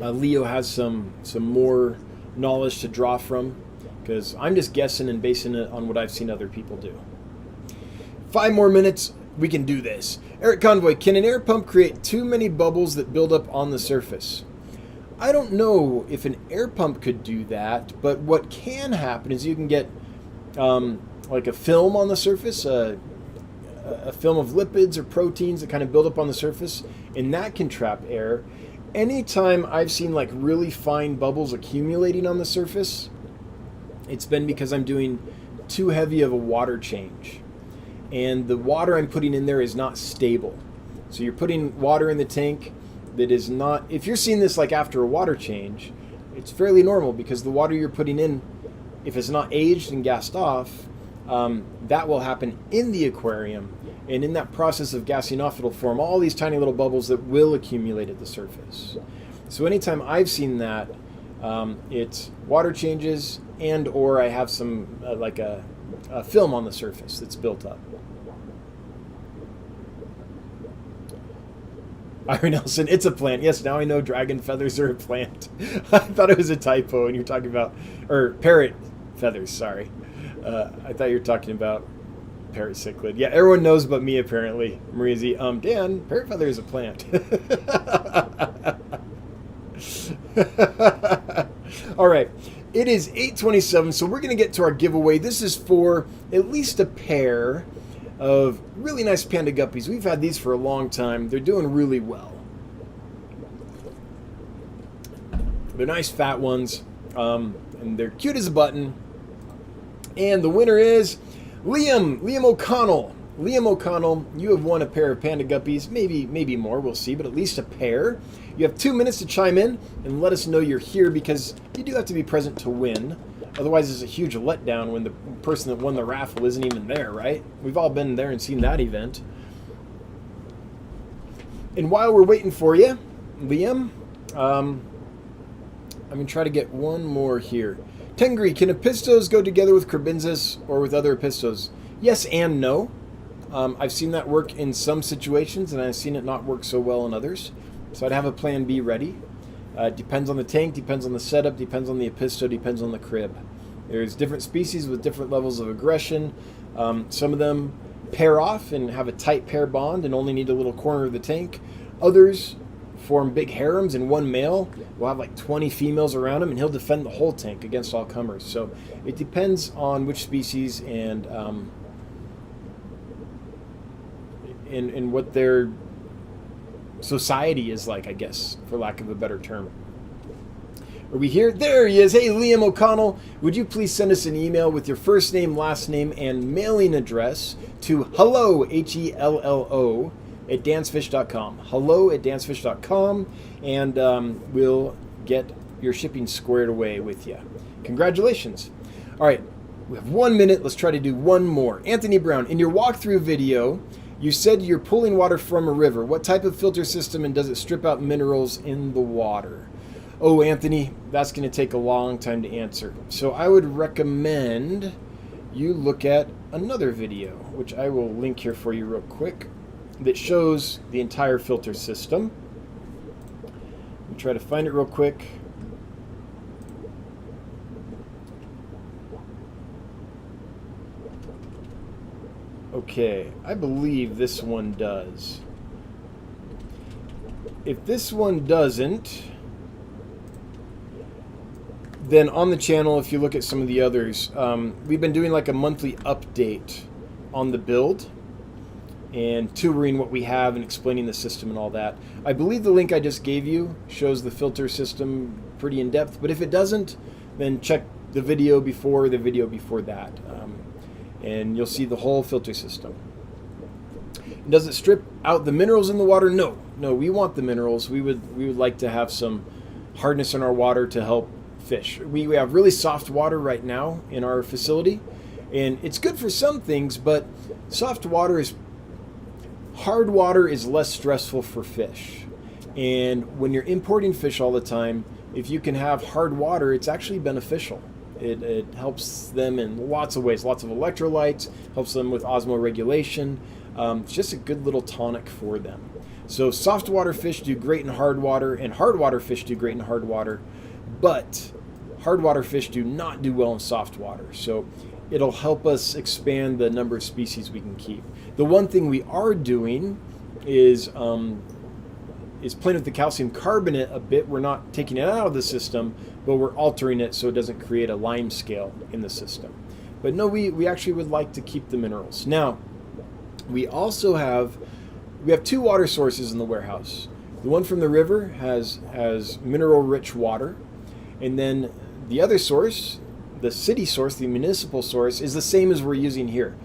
Leo has some more knowledge to draw from? Because I'm just guessing and basing it on what I've seen other people do. 5 more minutes, we can do this. Eric Convoy, can an air pump create too many bubbles that build up on the surface? I don't know if an air pump could do that, but what can happen is you can get like a film on the surface, a film of lipids or proteins that kind of build up on the surface, and that can trap air. Anytime I've seen like really fine bubbles accumulating on the surface, it's been because I'm doing too heavy of a water change. And the water I'm putting in there is not stable. So you're putting water in the tank that is not, if you're seeing this like after a water change, it's fairly normal because the water you're putting in, if it's not aged and gassed off, that will happen in the aquarium. And in that process of gassing off, it'll form all these tiny little bubbles that will accumulate at the surface. So anytime I've seen that, it's water changes and or I have some like a film on the surface that's built up. Ira Nelson, it's a plant. Yes, now I know dragon feathers are a plant. I thought it was a typo and you're talking about, or parrot feathers, sorry. I thought you were talking about parrot cichlid. Yeah, everyone knows but me apparently. Maria Z, Dan, parrot feather is a plant. All right, it is 8:27, so we're going to get to our giveaway. This is for at least a pair of really nice Panda Guppies. We've had these for a long time. They're doing really well. They're nice fat ones, and they're cute as a button. And the winner is Liam O'Connell. Liam O'Connell, you have won a pair of Panda Guppies, maybe more, we'll see, but at least a pair. You have 2 minutes to chime in and let us know you're here, because you do have to be present to win. Otherwise, it's a huge letdown when the person that won the raffle isn't even there, right? We've all been there and seen that event. And while we're waiting for you, Liam, I'm going to try to get one more here. Tengri, can Epistos go together with Crabinzis or with other Epistos? Yes and no. I've seen that work in some situations, and I've seen it not work so well in others. So I'd have a plan B ready. Depends on the tank, depends on the setup, depends on the Episto, depends on the crib. There's different species with different levels of aggression. Some of them pair off and have a tight pair bond and only need a little corner of the tank. Others form big harems, and one male will have like 20 females around him, and he'll defend the whole tank against all comers. So it depends on which species and what their society is like, I guess, for lack of a better term. Are we here? There he is. Hey, Liam O'Connell, would you please send us an email with your first name, last name, and mailing address to hello, HELLO, at dancefish.com. Hello at dancefish.com, and we'll get your shipping squared away with you. Congratulations. All right, we have 1 minute. Let's try to do one more. Anthony Brown, in your walkthrough video, you said you're pulling water from a river. What type of filter system, and does it strip out minerals in the water? Oh, Anthony, that's going to take a long time to answer. So I would recommend you look at another video, which I will link here for you real quick, that shows the entire filter system. Let me try to find it real quick. Okay, I believe this one does. If this one doesn't, then on the channel, if you look at some of the others, we've been doing like a monthly update on the build and touring what we have and explaining the system and all that. I believe the link I just gave you shows the filter system pretty in depth, but if it doesn't, then check the video before that. And you'll see the whole filter system. Does it strip out the minerals in the water? No, we want the minerals. We would like to have some hardness in our water to help fish. We have really soft water right now in our facility, and it's good for some things, but hard water is less stressful for fish. And when you're importing fish all the time, if you can have hard water, it's actually beneficial. It helps them in lots of ways, lots of electrolytes, helps them with osmoregulation. It's just a good little tonic for them. So soft water fish do great in hard water, and hard water fish do great in hard water, but hard water fish do not do well in soft water. So it'll help us expand the number of species we can keep. The one thing we are doing is playing with the calcium carbonate a bit. We're not taking it out of the system, but we're altering it so it doesn't create a lime scale in the system. But no, we actually would like to keep the minerals. Now, we have 2 water sources in the warehouse. The one from the river has mineral-rich water, and then the other source, the city source, the municipal source, is the same as we're using here.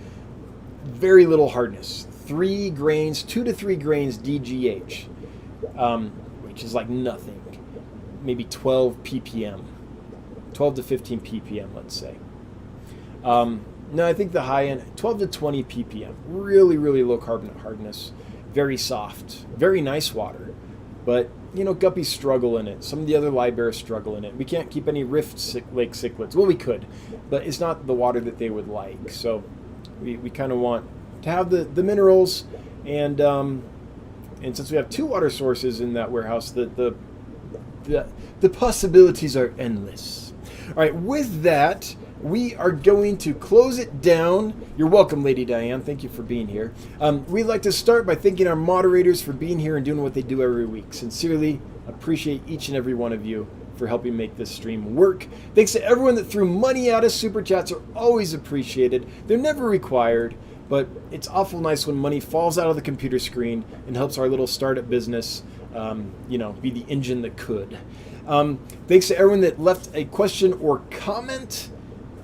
Very little hardness, 3 grains, 2 to 3 grains DGH. Which is like nothing, maybe 12 ppm, 12 to 15 ppm, let's say. No, I think the high end, 12 to 20 ppm, really, really low carbonate hardness, very soft, very nice water. But, guppies struggle in it. Some of the other libears struggle in it. We can't keep any rift lake cichlids. Well, we could, but it's not the water that they would like. So we kind of want to have the minerals, and since we have 2 water sources in that warehouse, the possibilities are endless. All right, with that, we are going to close it down. You're welcome, Lady Diane. Thank you for being here. We'd like to start by thanking our moderators for being here and doing what they do every week. Sincerely appreciate each and every one of you for helping make this stream work. Thanks to everyone that threw money at us. Super chats are always appreciated. They're never required, but it's awful nice when money falls out of the computer screen and helps our little startup business, be the engine that could. Thanks to everyone that left a question or comment,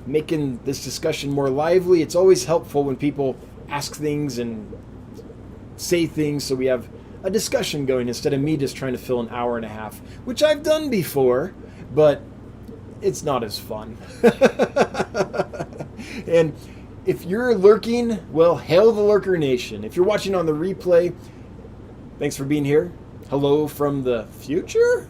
making this discussion more lively. It's always helpful when people ask things and say things so we have a discussion going instead of me just trying to fill an hour and a half, which I've done before, but it's not as fun. And if you're lurking, well, hail the Lurker Nation. If you're watching on the replay, thanks for being here. Hello from the future?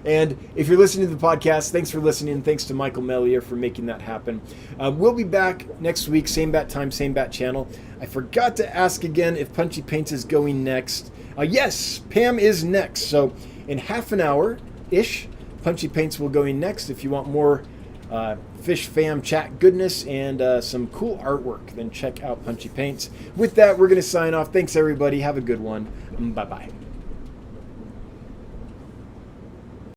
And if you're listening to the podcast, thanks for listening. Thanks to Michael Mellier for making that happen. We'll be back next week, same bat time, same bat channel. I forgot to ask again if Punchy Paints is going next. Yes, Pam is next. So in half an hour-ish, Punchy Paints will go in next. If you want more Fish Fam chat goodness and some cool artwork, then check out Punchy Paints. With that, we're going to sign off. Thanks, everybody. Have a good one. Bye-bye.